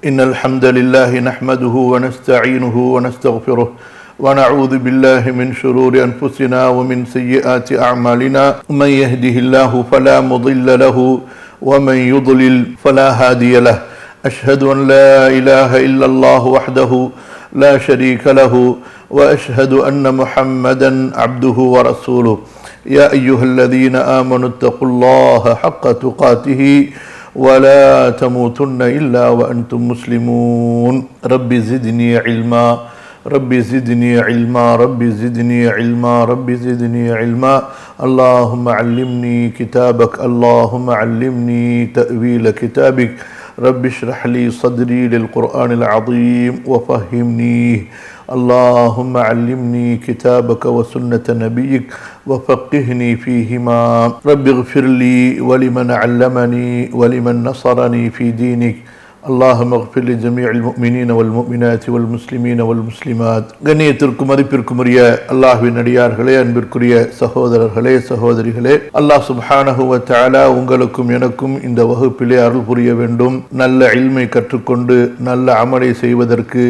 إن الحمد لله نحمده ونستعينه ونستغفره ونعوذ بالله من شرور أنفسنا ومن سيئات أعمالنا من يهده الله فلا مضل له ومن يضلل فلا هادي له أشهد أن لا إله إلا الله وحده لا شريك له وأشهد أن محمدا عبده ورسوله يا أيها الذين آمنوا اتقوا الله حق تقاته ولا تموتن إلا وأنتم مسلمون رب زدني علما رب زدني علما رب زدني علما رب زدني علما اللهم علمني كتابك اللهم علمني تأويل كتابك رب اشرح لي صدري للقرآن العظيم وفهمني اللهم علمني كتابك وسنة نبيك وفقهني فيهما رب اغفر لي ولمن علمني ولمن نصرني في دينك اللهم اغفر لجميع المؤمنين والمؤمنات والمسلمين والمسلمات. கண்ணியத்திற்கும் மதிப்பிற்கும் உரிய அல்லாஹ்வின் அடியார்களே, அன்பிற்குரிய சகோதரர்களே சகோதரிகளே, அல்லாஹ் சுப்ஹானஹு வ தஆலா உங்களுக்கும் எனக்கும் இந்த வகுப்பிலே அருள் புரிய வேண்டும். நல்ல இல்மை கற்றுக்கொண்டு நல்ல அமலை செய்வதற்கு,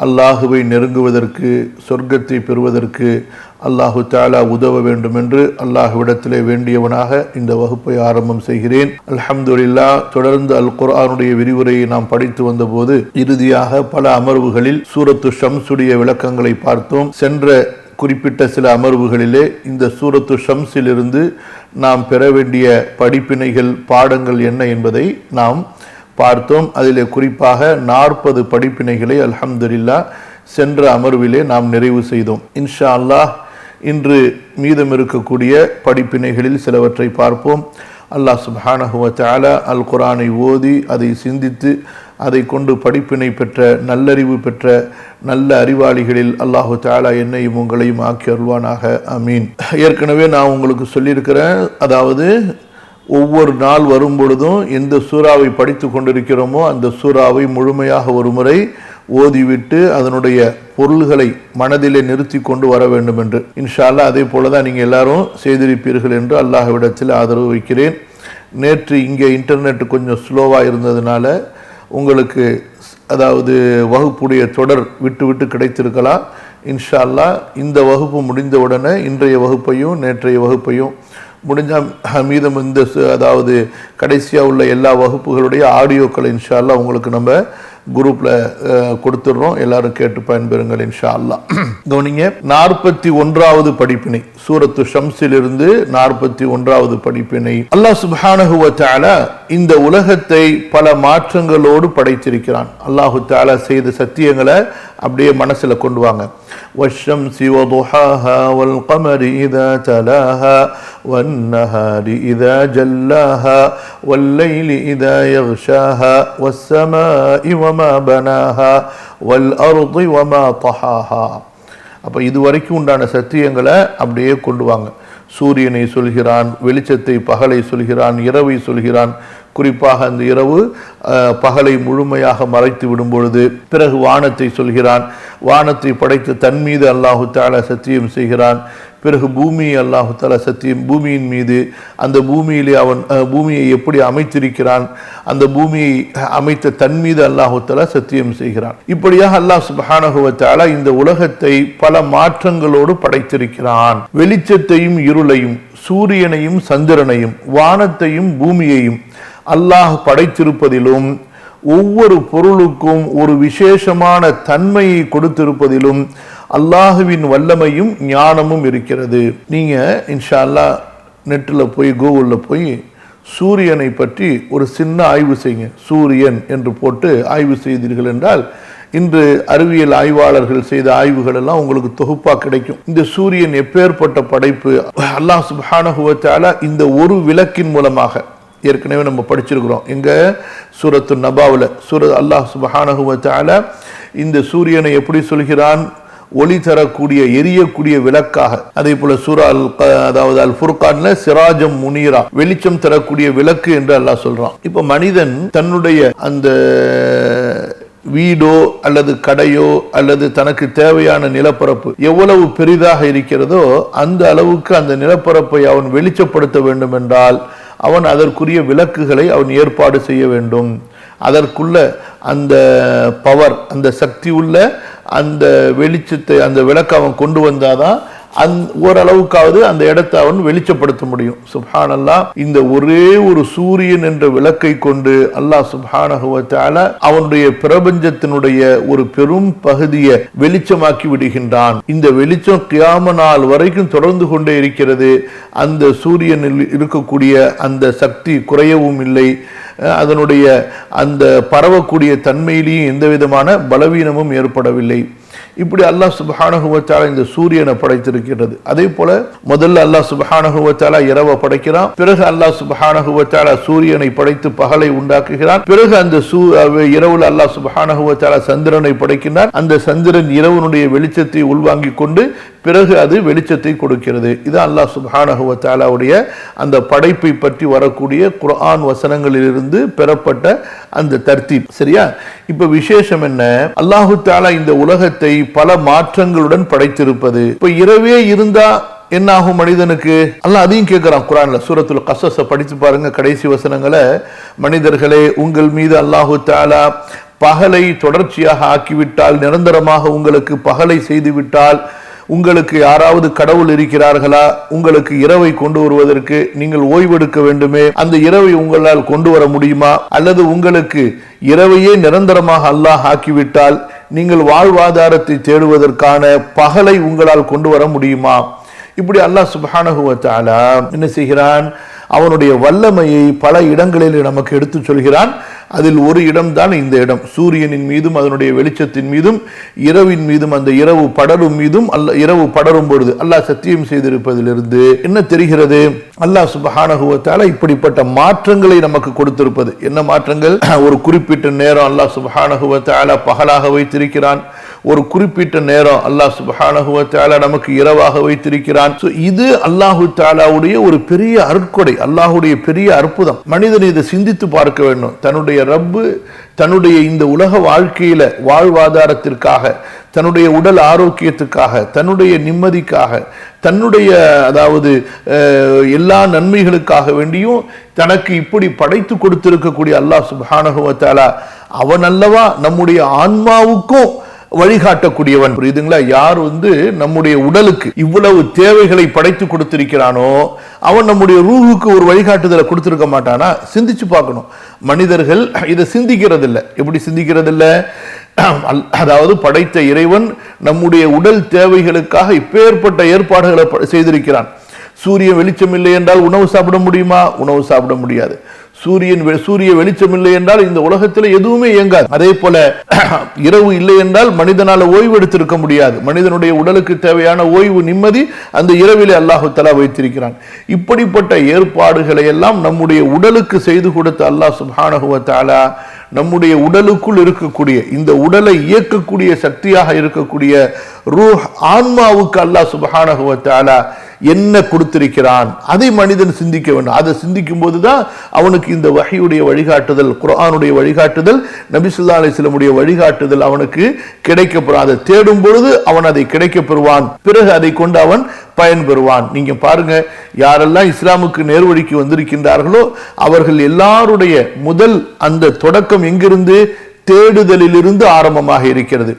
அல்லாஹுவை நெருங்குவதற்கு, சொர்க்கத்தை பெறுவதற்கு அல்லாஹு தஆலா உதவ வேண்டும் என்று அல்லாஹ்விடத்திலே வேண்டியவனாக இந்த வகுப்பை ஆரம்பம் செய்கிறேன். அல்ஹம்துலில்லாஹ். தொடர்ந்து அல் குர்ஆனுடைய விரிவுரையை நாம் படித்து வந்தபோது இறுதியாக பல அமர்வுகளில் சூரத்து ஷம்ஸுடைய விளக்கங்களை பார்த்தோம். சென்ற குறிப்பிட்ட சில அமர்வுகளிலே இந்த சூரத்து ஷம்ஸிலிருந்து நாம் பெற வேண்டிய படிப்பினைகள், பாடங்கள் என்ன என்பதை நாம் பார்த்தோம். அதிலே குறிப்பாக 40 படிப்பினைகளை அல்ஹம்துலில்லாஹ் சென்ற அமர்விலே நாம் நிறைவு செய்தோம். இன்ஷா அல்லாஹ் இன்று மீதம் இருக்கக்கூடிய படிப்பினைகளில் சிலவற்றை பார்ப்போம். அல்லாஹ் சுப்ஹானஹு வ தஆலா அல் குர்ஆனை ஓதி அதை சிந்தித்து அதை கொண்டு படிப்பினை பெற்ற, நல்லறிவு பெற்ற நல்ல அறிவாளிகளில் அல்லாஹு தஆலா என்னையும் உங்களையும் ஆக்கி அருள்வானாக. ஆமீன். ஏற்கனவே நான் உங்களுக்கு சொல்லியிருக்கிறேன், அதாவது ஒவ்வொரு நாள் வரும் பொழுதும் எந்த சூறாவை படித்து கொண்டிருக்கிறோமோ அந்த சூறாவை முழுமையாக ஒரு முறை ஓதிவிட்டு அதனுடைய பொருள்களை மனதிலே நிறுத்தி கொண்டு வர வேண்டும் என்று. இன்ஷா அல்லாஹ் அதே போல தான் நீங்கள் எல்லாரும் செய்திருப்பீர்கள் என்று அல்லாஹ்விடத்தில் ஆதரவு வைக்கிறேன். நேற்று இங்கே இன்டர்நெட் கொஞ்சம் ஸ்லோவாக இருந்ததுனால உங்களுக்கு அதாவது வகுப்புடைய தொடர் விட்டு விட்டு கிடைத்திருக்கலாம். இன்ஷா அல்லாஹ் இந்த வகுப்பு முடிந்தவுடனே இன்றைய வகுப்பையும் நேற்றைய வகுப்பையும் முடிஞ்சால் மீதம் இந்த அதாவது கடைசியாக உள்ள எல்லா வகுப்புகளுடைய ஆடியோக்களை இன்ஷா அல்லாஹ் உங்களுக்கு நம்ம குரூப்பில் கொடுத்துடுறோம். எல்லாரும் கேட்டு பயன்பெறுங்கள் இன்ஷா அல்லாஹ். கவனிங்க, 41வது படிப்பினை சூரத்து ஷம்ஸிலிருந்து 41வது படிப்பினை. அல்லாஹ் சுப்ஹானஹு வ தஆலா இந்த உலகத்தை பல மாற்றங்களோடு படைத்திருக்கிறான். அல்லாஹு தஆலா செய்த சத்தியங்களை அப்படியே மனசுல கொண்டு வாங்க. வஷ்ஷம்ஸி வதுஹாஹா வல் கமரி இதா தலாஹா வன்னஹாரி இதா ஜல்லாஹா வல்லைலி இதா யக்ஷாஹா வஸ்ஸமாஇ வமா பனாஹா வல் அர்தி வமா தஹாஹா. அப்போ இது வரைக்கும் உண்டான சத்தியங்களை அப்படியே கொண்டு வாங்க. சூரியனை சொல்கிறான், வெளிச்சத்தை பகலை சொல்கிறான், இரவை சொல்கிறான். குறிப்பாக அந்த இரவு பகலை முழுமையாக மறைத்து விடும் பொழுது பிறகு வானத்தை சொல்கிறான். வானத்தை படைத்த தன் மீது அல்லாஹு தஆலா சத்தியம் செய்கிறான். பிறகு பூமியை அல்லாஹு தஆலா சத்தியம், பூமியின் மீது, அந்த பூமியிலே அவன் பூமியை எப்படி அமைத்திருக்கிறான், அந்த பூமியை அமைத்த தன் மீது அல்லாஹு தஆலா சத்தியம் செய்கிறான். இப்படியாக அல்லாஹ் சுப்ஹானஹு வ தஆலா இந்த உலகத்தை பல மாற்றங்களோடு படைத்திருக்கிறான். வெளிச்சத்தையும் இருளையும், சூரியனையும் சந்திரனையும், வானத்தையும் பூமியையும் அல்லாஹ் படைத்திருப்பதிலும் ஒவ்வொரு பொருளுக்கும் ஒரு விசேஷமான தன்மையை கொடுத்திருப்பதிலும் அல்லாஹுவின் வல்லமையும் ஞானமும் இருக்கிறது. நீங்க இன்ஷா அல்லாஹ் நெட்டில் போய் கூகுளில் போய் சூரியனை பற்றி ஒரு சின்ன ஆய்வு செய்யுங்க. சூரியன் என்று போட்டு ஆய்வு செய்தீர்கள் என்றால் இன்று அறிவியல் ஆய்வாளர்கள் செய்த ஆய்வுகள் எல்லாம் உங்களுக்கு தொகுப்பா கிடைக்கும். இந்த சூரியன் எப்பேற்பட்ட படைப்பு! அல்லாஹ் சுப்ஹானஹு வ தஆலா இந்த ஒரு விளக்கின் மூலமாக, ஏற்கனவே நம்ம படிச்சிருக்கிறோம் எங்க சூரத்து நபாவில், அல்லாஹ் சுப்ஹானஹு வ தஆலா இந்த சூரியனை எப்படி சொல்கிறான்? ஒளி தரக்கூடிய, எரியக்கூடிய விளக்காக. அதே போல சூரா அதாவது அல் ஃபுர்கான்ல சிராஜம் முனீரா, வெளிச்சம் தரக்கூடிய விளக்கு என்று அல்லாஹ் சொல்றான். இப்ப மனிதன் தன்னுடைய அந்த வீடோ அல்லது கடையோ அல்லது தனக்கு தேவையான நிலப்பரப்பு எவ்வளவு பெரிதாக இருக்கிறதோ அந்த அளவுக்கு அந்த நிலப்பரப்பை அவன் வெளிச்சப்படுத்த வேண்டும் என்றால் அவன் அதற்குரிய விளக்குகளை அவன் ஏற்பாடு செய்ய வேண்டும். அதற்குள்ள அந்த பவர், அந்த சக்தி உள்ள அந்த வெளிச்சத்தை, அந்த விளக்க அவன் கொண்டு வந்தாதான் ஓரளவுக்காவது அந்த இடத்தை அவன் வெளிச்சப்படுத்த முடியும். சுப்ஹானல்லாஹ், இந்த ஒரே ஒரு சூரியன் என்ற விளக்கை கொண்டு அல்லாஹ் சுப்ஹானஹு வ தஆலா அவனுடைய பிரபஞ்சத்தினுடைய ஒரு பெரும் பகுதியை வெளிச்சமாக்கி விடுகின்றான். இந்த வெளிச்சம் கியாம நாள் வரைக்கும் தொடர்ந்து கொண்டே இருக்கிறது. அந்த சூரியனில் இருக்கக்கூடிய அந்த சக்தி குறையவும் இல்லை, அதனுடைய அந்த பரவக்கூடிய தன்மையிலேயும் எந்த விதமான பலவீனமும் ஏற்படவில்லை. இப்படி அல்லாஹ் சுப்ஹானஹு வ தஆலா இந்த சூரியனை படைத்திருக்கிறது. அதே போல முதல்ல அல்லாஹ் சுப்ஹானஹு வ தஆலா இரவை படைக்கிறான். பிறகு அல்லாஹ் சுப்ஹானஹு வ தஆலா சூரியனை படைத்து பகலை உண்டாக்குகிறான். பிறகு அந்த இரவுல அல்லாஹ் சுப்ஹானஹு வ தஆலா சந்திரனை படைக்கிறான். அந்த சந்திரன் இரவனுடைய வெளிச்சத்தை உள்வாங்கிக் கொண்டு பிறகு அது வெளிச்சத்தை கொடுக்கிறது. இது அல்லாஹ் சுப்ஹானஹு வ தஆலாவுடைய அந்த படைப்பை பற்றி வரக்கூடிய குர்ஆன் வசனங்களிலிருந்து பெறப்பட்ட அந்த தர்த்தீப். சரியா? இப்ப விசேஷம் என்ன? அல்லாஹு தஆலா இந்த உலகத்தை பல மாற்றங்களுடன் படைத்திருப்பது. இப்ப இரவே இருந்தா என்ன ஆகும் மனிதனுக்கு? அல்லாஹ் அதையும் கேட்கிறான் குர்ஆன்ல. சூரத்துல் கஸஸ படித்து பாருங்க, கடைசி வசனங்களை. மனிதர்களே, உங்கள் மீது அல்லாஹு தஆலா பகலை தொடர்ச்சியாக ஆக்கிவிட்டால், நிரந்தரமாக உங்களுக்கு பகலை செய்துவிட்டால், உங்களுக்கு யாராவது கடவுள் இருக்கிறார்களா? உங்களுக்கு இரவை கொண்டு வருவதற்கு நீங்கள் ஓய்வெடுக்க வேண்டுமே, அந்த இரவை உங்களால் கொண்டு வர முடியுமா? அல்லது உங்களுக்கு இரவையே நிரந்தரமாக அல்லாஹ் ஆக்கிவிட்டால் நீங்கள் வாழ்வாதாரத்தை தேடுவதற்கான பகலை உங்களால் கொண்டு வர முடியுமா? இப்படி அல்லாஹ் சுப்ஹானஹு வ தஆலா என்ன செய்கிறான்? அவனுடைய வல்லமையை பல இடங்களில் நமக்கு எடுத்து சொல்கிறான். அதில் ஒரு இடம்தான் இந்த இடம். சூரியனின் மீதும் அதனுடைய வெளிச்சத்தின் மீதும் இரவின் மீதும் அந்த இரவு படரும் மீதும் இரவு படரும் பொழுது அல்லாஹ் சத்தியம் செய்திருப்பதிலிருந்து என்ன தெரிகிறது? அல்லாஹ் சுப்ஹானஹு வ தஆலா இப்படிப்பட்ட மாற்றங்களை நமக்கு கொடுத்திருப்பது. என்ன மாற்றங்கள்? ஒரு குறிப்பிட்ட நேரம் அல்லாஹ் சுப்ஹானஹு வ தஆலா பகலாக வைத்திருக்கிறான். ஒரு குறிப்பிட்ட நேரம் அல்லாஹ் சுப்ஹானஹு வ தஆலா நமக்கு இரவாக வைத்திருக்கிறான். இது அல்லாஹு தஆலாவுடைய ஒரு பெரிய அருட்கொடை, அல்லாஹுடைய பெரிய அற்புதம். மனிதன் இதை சிந்தித்து பார்க்க வேண்டும். தன்னுடைய ரப்பு தன்னுடைய இந்த உலக வாழ்க்கையில வாழ்வாதாரத்திற்காக, தன்னுடைய உடல் ஆரோக்கியத்துக்காக, தன்னுடைய நிம்மதிக்காக, தன்னுடைய அதாவது எல்லா நன்மைகளுக்காக வேண்டியும் தனக்கு இப்படி படைத்து கொடுத்திருக்கக்கூடிய அல்லாஹ் சுப்ஹானஹு வ தஆலா அவன் அல்லவா நம்முடைய ஆன்மாவுக்கும் வழிகாட்டக்கூடியவன். புரியுதுங்களா? யார் நம்முடைய உடலுக்கு இவ்வளவு தேவைகளை படைத்து கொடுத்திருக்கிறானோ அவன் நம்முடைய ரூஹுக்கு ஒரு வழிகாட்டுதலை கொடுத்திருக்க மாட்டானா? சிந்திச்சு பார்க்கணும். மனிதர்கள் இதை சிந்திக்கிறது இல்லை. எப்படி சிந்திக்கிறது இல்லை? அதாவது படைத்த இறைவன் நம்முடைய உடல் தேவைகளுக்காக இப்பேற்பட்ட ஏற்பாடுகளை செய்திருக்கிறான். சூரிய வெளிச்சம் இல்லை என்றால் உணவு சாப்பிட முடியுமா? உணவு சாப்பிட முடியாது. சூரிய வெளிச்சம் இல்லை என்றால் இந்த உலகத்தில் எதுவுமே இயங்காது. அதே போல இரவு இல்லை என்றால் மனிதனால ஓய்வு எடுத்திருக்க முடியாது. மனிதனுடைய உடலுக்கு தேவையான ஓய்வு, நிம்மதி அந்த இரவிலே அல்லாஹு தஆலா வைத்திருக்கிறான். இப்படிப்பட்ட ஏற்பாடுகளை எல்லாம் நம்முடைய உடலுக்கு செய்து கொடுத்த அல்லாஹ் சுப்ஹானஹு வ தஆலா நம்முடைய உடலுக்குள் இருக்கக்கூடிய இந்த உடலை இயக்கக்கூடிய சக்தியாக இருக்கக்கூடிய ரூஹ், ஆன்மாவுக்கு அல்லாஹ் சுப்ஹானஹு வ தஆலா என்ன கொடுத்திருக்கிறான், அதை மனிதன் சிந்திக்க வேண்டும். அதை சிந்திக்கும் போதுதான் அவனுக்கு இந்த வஹீயுடைய வழிகாட்டுதல், குர்ஆனுடைய வழிகாட்டுதல், நபி ஸல்லல்லாஹு அலைஹி வஸல்லமுடைய வழிகாட்டுதல் அவனுக்கு கிடைக்கப்பெறும். அதை தேடும் பொழுது அவன் அதை கிடைக்கப் பெறுவான். பிறகு அதை கொண்டு அவன் பயன்பெறுவான். நீங்க பாருங்க, யாரெல்லாம் இஸ்லாமுக்கு நேர்வழிக்கு வந்திருக்கின்றார்களோ அவர்கள் எல்லாருடைய முதல் அந்த தொடக்கம் எங்கிருந்து? தேடுதலிலிருந்து ஆரம்பமாக இருக்கிறது.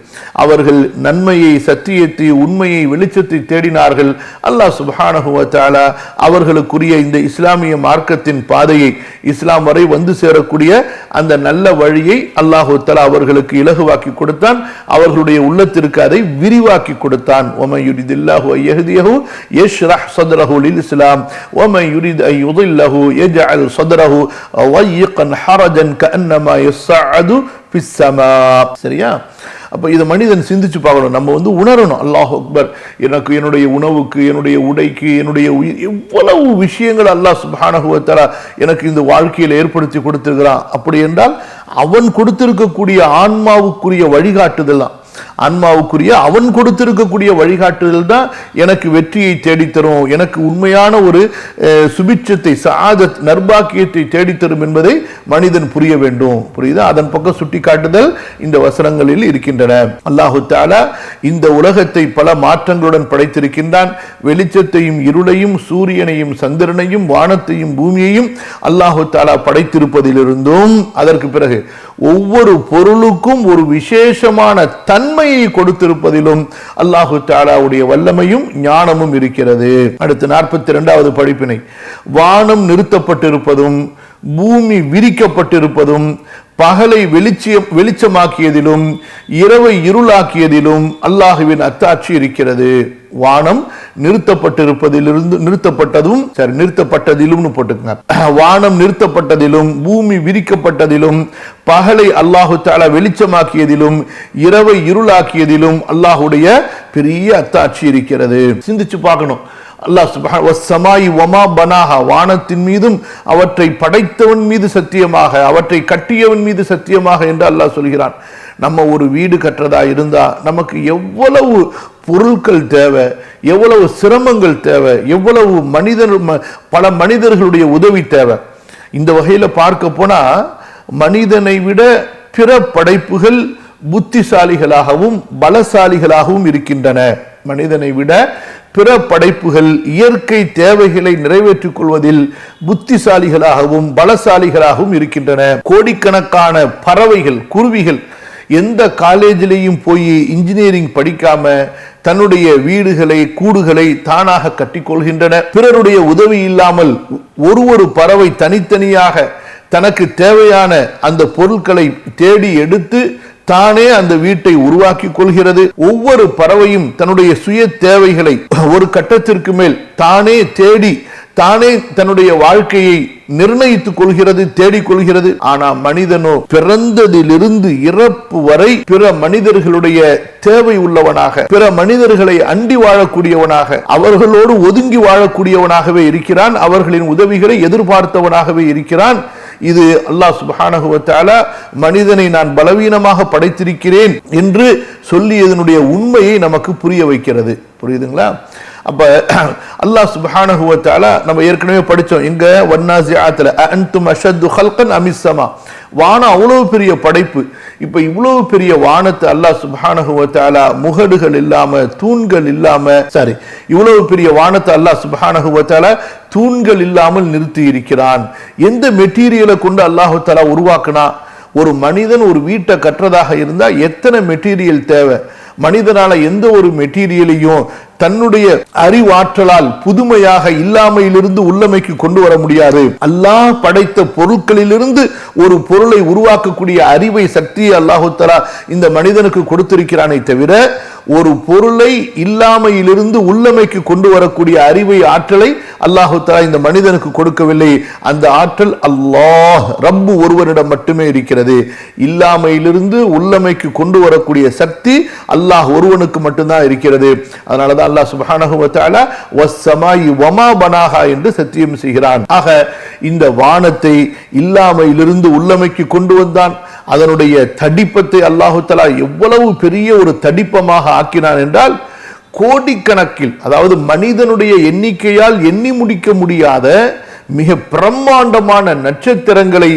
அவர்கள் நன்மையை, சத்தியத்தை, உண்மையை, வெளிச்சத்தை தேடினார்கள். அல்லாஹ் சுப்ஹானஹு வ தஆலா அவர்களுக்குரிய இந்த இஸ்லாமிய மார்க்கத்தின் பாதையை, இஸ்லாம் வரை வந்து சேரக்கூடிய அந்த நல்ல வழியை அல்லாஹு தஆலா அவர்களுக்கு இலகுவாக்கி கொடுத்தான். அவர்களுடைய உள்ளத்திற்கு அதை விரிவாக்கி கொடுத்தான். வமன் யுரிதில்லாஹு அன் யஹ்தியஹு யஷ்ரஹ் ஸத்ரஹு லில் இஸ்லாம் வமன் யுரித் அன் யுதில்லஹு யஜ்அல் ஸத்ரஹு ضيقا حرجا كأنما يصعد في السماء. சரியா? அப்ப இதை மனிதன் சிந்திச்சு பார்க்கணும். நம்ம உணரணும், அல்லாஹ் அக்பர், எனக்கு என்னுடைய உணவுக்கு, என்னுடைய உடைக்கு, என்னுடைய உயிர், எவ்வளவு விஷயங்கள் அல்லாஹ் சுப்ஹானஹு வ தஆலா எனக்கு இந்த வாழ்க்கையில் ஏற்படுத்தி கொடுத்திருக்கிறான். அப்படி என்றால் அவன் கொடுத்திருக்கக்கூடிய ஆன்மாவுக்குரிய வழிகாட்டுதல் தான், ஆன்மாவுக்குரிய அவன் கொடுத்திருக்கக்கூடிய வழிகாட்டுதல் தான் எனக்கு வெற்றியை தேடித்தரும், எனக்கு உண்மையான ஒரு சுபிட்சத்தை, சஆதத், நர்பாக்கியத்தை தேடித்தரும் என்பதை மனிதன் புரிய வேண்டும். புரியுதா? அதன் பக்கம் சுட்டி காட்டுதல் இந்த வசனங்களில் இருக்கின்றன. அல்லாஹு தஆலா இந்த உலகத்தை பல மாற்றங்களுடன் படைத்திருக்கின்றான். வெளிச்சத்தையும் இருளையும், சூரியனையும் சந்திரனையும் வானத்தையும் பூமியையும் அல்லாஹு தஆலா படைத்திருப்பதிலிருந்தும், அதற்கு பிறகு ஒவ்வொரு பொருளுக்கும் ஒரு விசேஷமான தன்மையை கொடுத்திருப்பதிலும் அல்லாஹு தஆலாவுடைய வல்லமையும் ஞானமும் இருக்கிறது. அடுத்து 42வது படிப்பினை, வானம் நிறுத்தப்பட்டிருப்பதும் பூமி விரிக்கப்பட்டிருப்பதும் பகலை வெளிச்சமாக்கியதிலும் இரவை இருளாக்கியதிலும் அல்லாஹுவின் அத்தாட்சி இருக்கிறது. வானம் நிறுத்தப்பட்டதிலும் போட்டுக்கங்க. வானம் நிறுத்தப்பட்டதிலும் பூமி விரிக்கப்பட்டதிலும் பகலை அல்லாஹு தஆலா வெளிச்சமாக்கியதிலும் இரவை இருளாக்கியதிலும் அல்லாஹுடைய பெரிய அத்தாட்சி இருக்கிறது. சிந்திச்சு பார்க்கணும். அல்லாஹ் சுப்ஹானஹு வஸ்ஸமாஇ வமா பனாஹா, வானத்தின் மீதும் அவற்றை படைத்தவன் மீது சத்தியமாக, அவற்றை கட்டியவன் மீது சத்தியமாக என்று அல்லாஹ் சொல்கிறான். நம்ம ஒரு வீடு கட்டுறதா இருந்தா நமக்கு எவ்வளவு பொருட்கள் தேவை, எவ்வளவு சிரமங்கள் தேவை, எவ்வளவு பல மனிதர்களுடைய உதவி தேவை. இந்த வகையில பார்க்க போனா மனிதனை விட பிற படைப்புகள் புத்திசாலிகளாகவும் பலசாலிகளாகவும் இருக்கின்றன. மனிதனை விட பிற படைப்புகள் இயற்கை தேவைகளை நிறைவேற்றிக் கொள்வதில் புத்திசாலிகளாகவும் பலசாலிகளாகவும் இருக்கின்றன. கோடிக்கணக்கான பறவைகள், குருவிகள் எந்த காலேஜிலையும் போய் இன்ஜினியரிங் படிக்காம தன்னுடைய வீடுகளை கூடுகளை தானாக கட்டிக்கொள்கின்றன. பிறருடைய உதவி இல்லாமல் ஒரு பறவை தனித்தனியாக தனக்கு தேவையான அந்த பொருட்களை தேடி எடுத்து தானே அந்த வீட்டை உருவாக்கி கொள்கிறது. ஒவ்வொரு பறவையும் தன்னுடைய சுய தேவைகளை ஒரு கட்டத்திற்கு மேல் தானே தேடி தானே தன்னுடைய வாழ்க்கையை நிர்ணயித்துக் கொள்கிறது, தேடிக்கொள்கிறது. ஆனா மனிதனோ பிறந்ததிலிருந்து இறப்பு வரை பிற மனிதர்களுடைய தேவை உள்ளவனாக, பிற மனிதர்களை அண்டி வாழக்கூடியவனாக, அவர்களோடு ஒதுங்கி வாழக்கூடியவனாகவே இருக்கிறான். அவர்களின் உதவிகளை எதிர்பார்த்தவனாகவே இருக்கிறான். இது அல்லாஹ் சுப்ஹானஹு வ தஆலா மனிதனை நான் பலவீனமாக படைத்திருக்கிறேன் என்று சொல்லியதனுடைய உண்மையை நமக்கு புரிய வைக்கிறது. புரியுதுங்களா? அப்ப அல்லாஹ் சுப்ஹானஹு வ தஆலா நம்ம ஏற்கனவே படிச்சோம். இங்க வன்னாசிஆத்ல அன்தும் அஷத்து ஹல்கன் அமிஸ் ஸமா, வானம் அவ்வளவு பெரிய படைப்பு. இப்ப இவ்வளவு பெரிய வானத்தை அல்லாஹ் சுப்ஹானஹு வ தஆலா முகடுகள் இல்லாம தூண்கள் இல்லாம இவ்வளவு பெரிய வானத்தை அல்லாஹ் சுப்ஹானஹு வ தஆலா தூண்கள் இல்லாமல் நிறுத்தி இருக்கிறான். எந்த மெட்டீரியலை கொண்டு அல்லாஹ் தஆலா உருவாக்குனா? ஒரு மனிதன் ஒரு வீட்டை கட்டுறதாக இருந்தா எத்தனை மெட்டீரியல் தேவை? மனிதனால எந்த ஒரு மெட்டீரியலையும் தன்னுடைய அறிவாற்றலால் புதுமையாக இல்லாமையிலிருந்து உள்ளமைக்கு கொண்டு வர முடியாது. அல்லாஹ் படைத்த பொருட்களிலிருந்து ஒரு பொருளை உருவாக்கக்கூடிய அறிவை, சக்தியை அல்லாஹு தஆலா இந்த மனிதனுக்கு கொடுத்திருக்கிறானே தவிர ஒரு பொருளை இல்லாமையிலிருந்து உள்ளமைக்கு கொண்டு வரக்கூடிய அறிவை, ஆற்றலை அல்லாஹு தஆலா இந்த மனிதனுக்கு கொடுக்கவில்லை. அந்த ஆற்றல் அல்லாஹ் ரப்பு ஒருவனிடம் மட்டுமே இருக்கிறது. இல்லாமையிலிருந்து உள்ளமைக்கு கொண்டு வரக்கூடிய சக்தி அல்லாஹ் ஒருவனுக்கு மட்டும்தான் இருக்கிறது. அதனாலதான் அல்லாஹ் சுப்ஹானஹு வ தஆலா வஸ்ஸமாஇ வமா பனாஹா என்று சத்தியம் செய்கிறான். ஆக இந்த வானத்தை இல்லாமையிலிருந்து உள்ளமைக்கு கொண்டு வந்தான். அதனுடைய தடிப்பத்தை அல்லாஹு தஆலா எவ்வளவு பெரிய ஒரு தடிப்பமாக ஆக்கினான் என்றால் கோடிக்கணக்கில், அதாவது மனிதனுடைய எண்ணிக்கையால் எண்ணி முடிக்க முடியாத மிக பிரம்மாண்டமான நட்சத்திரங்களை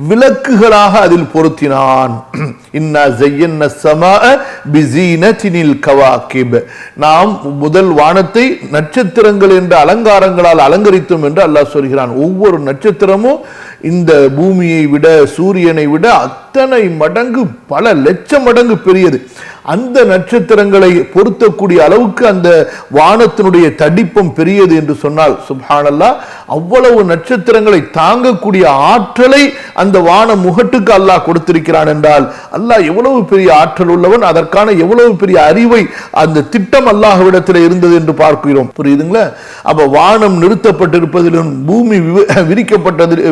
விளக்குகளாக அதில் பொருத்தினான். இன்னா ஸய்யன்னா ஸமாஅ பிஸீனத்தினில் கவாகிப், நாம் முதல் வானத்தை நட்சத்திரங்கள் என்ற அலங்காரங்களால் அலங்கரித்தோம் என்று அல்லாஹ் சொல்கிறான். ஒவ்வொரு நட்சத்திரமும் இந்த பூமியை விட, சூரியனை விட அத்தனை மடங்கு, பல லட்சம் மடங்கு பெரியது. அந்த நட்சத்திரங்களை பொருத்தக்கூடிய அளவுக்கு அந்த வானத்தினுடைய தடிப்பம் பெரியது என்று சொன்னால் சுப்ஹானல்லாஹ், அவ்வளவு நட்சத்திரங்களை தாங்கக்கூடிய ஆற்றலை அந்த வான முகட்டுக்கு அல்லாஹ் கொடுத்திருக்கிறான் என்றால் அல்லாஹ் எவ்வளவு பெரிய ஆற்றல் உள்ளவன், அதற்கான எவ்வளவு பெரிய அறிவை அந்த திட்டம் அல்லாஹ்விடத்தில் இருந்தது என்று பார்க்கிறோம். புரியுதுங்களா? அப்ப வானம் நிறுத்தப்பட்டிருப்பதிலும் பூமி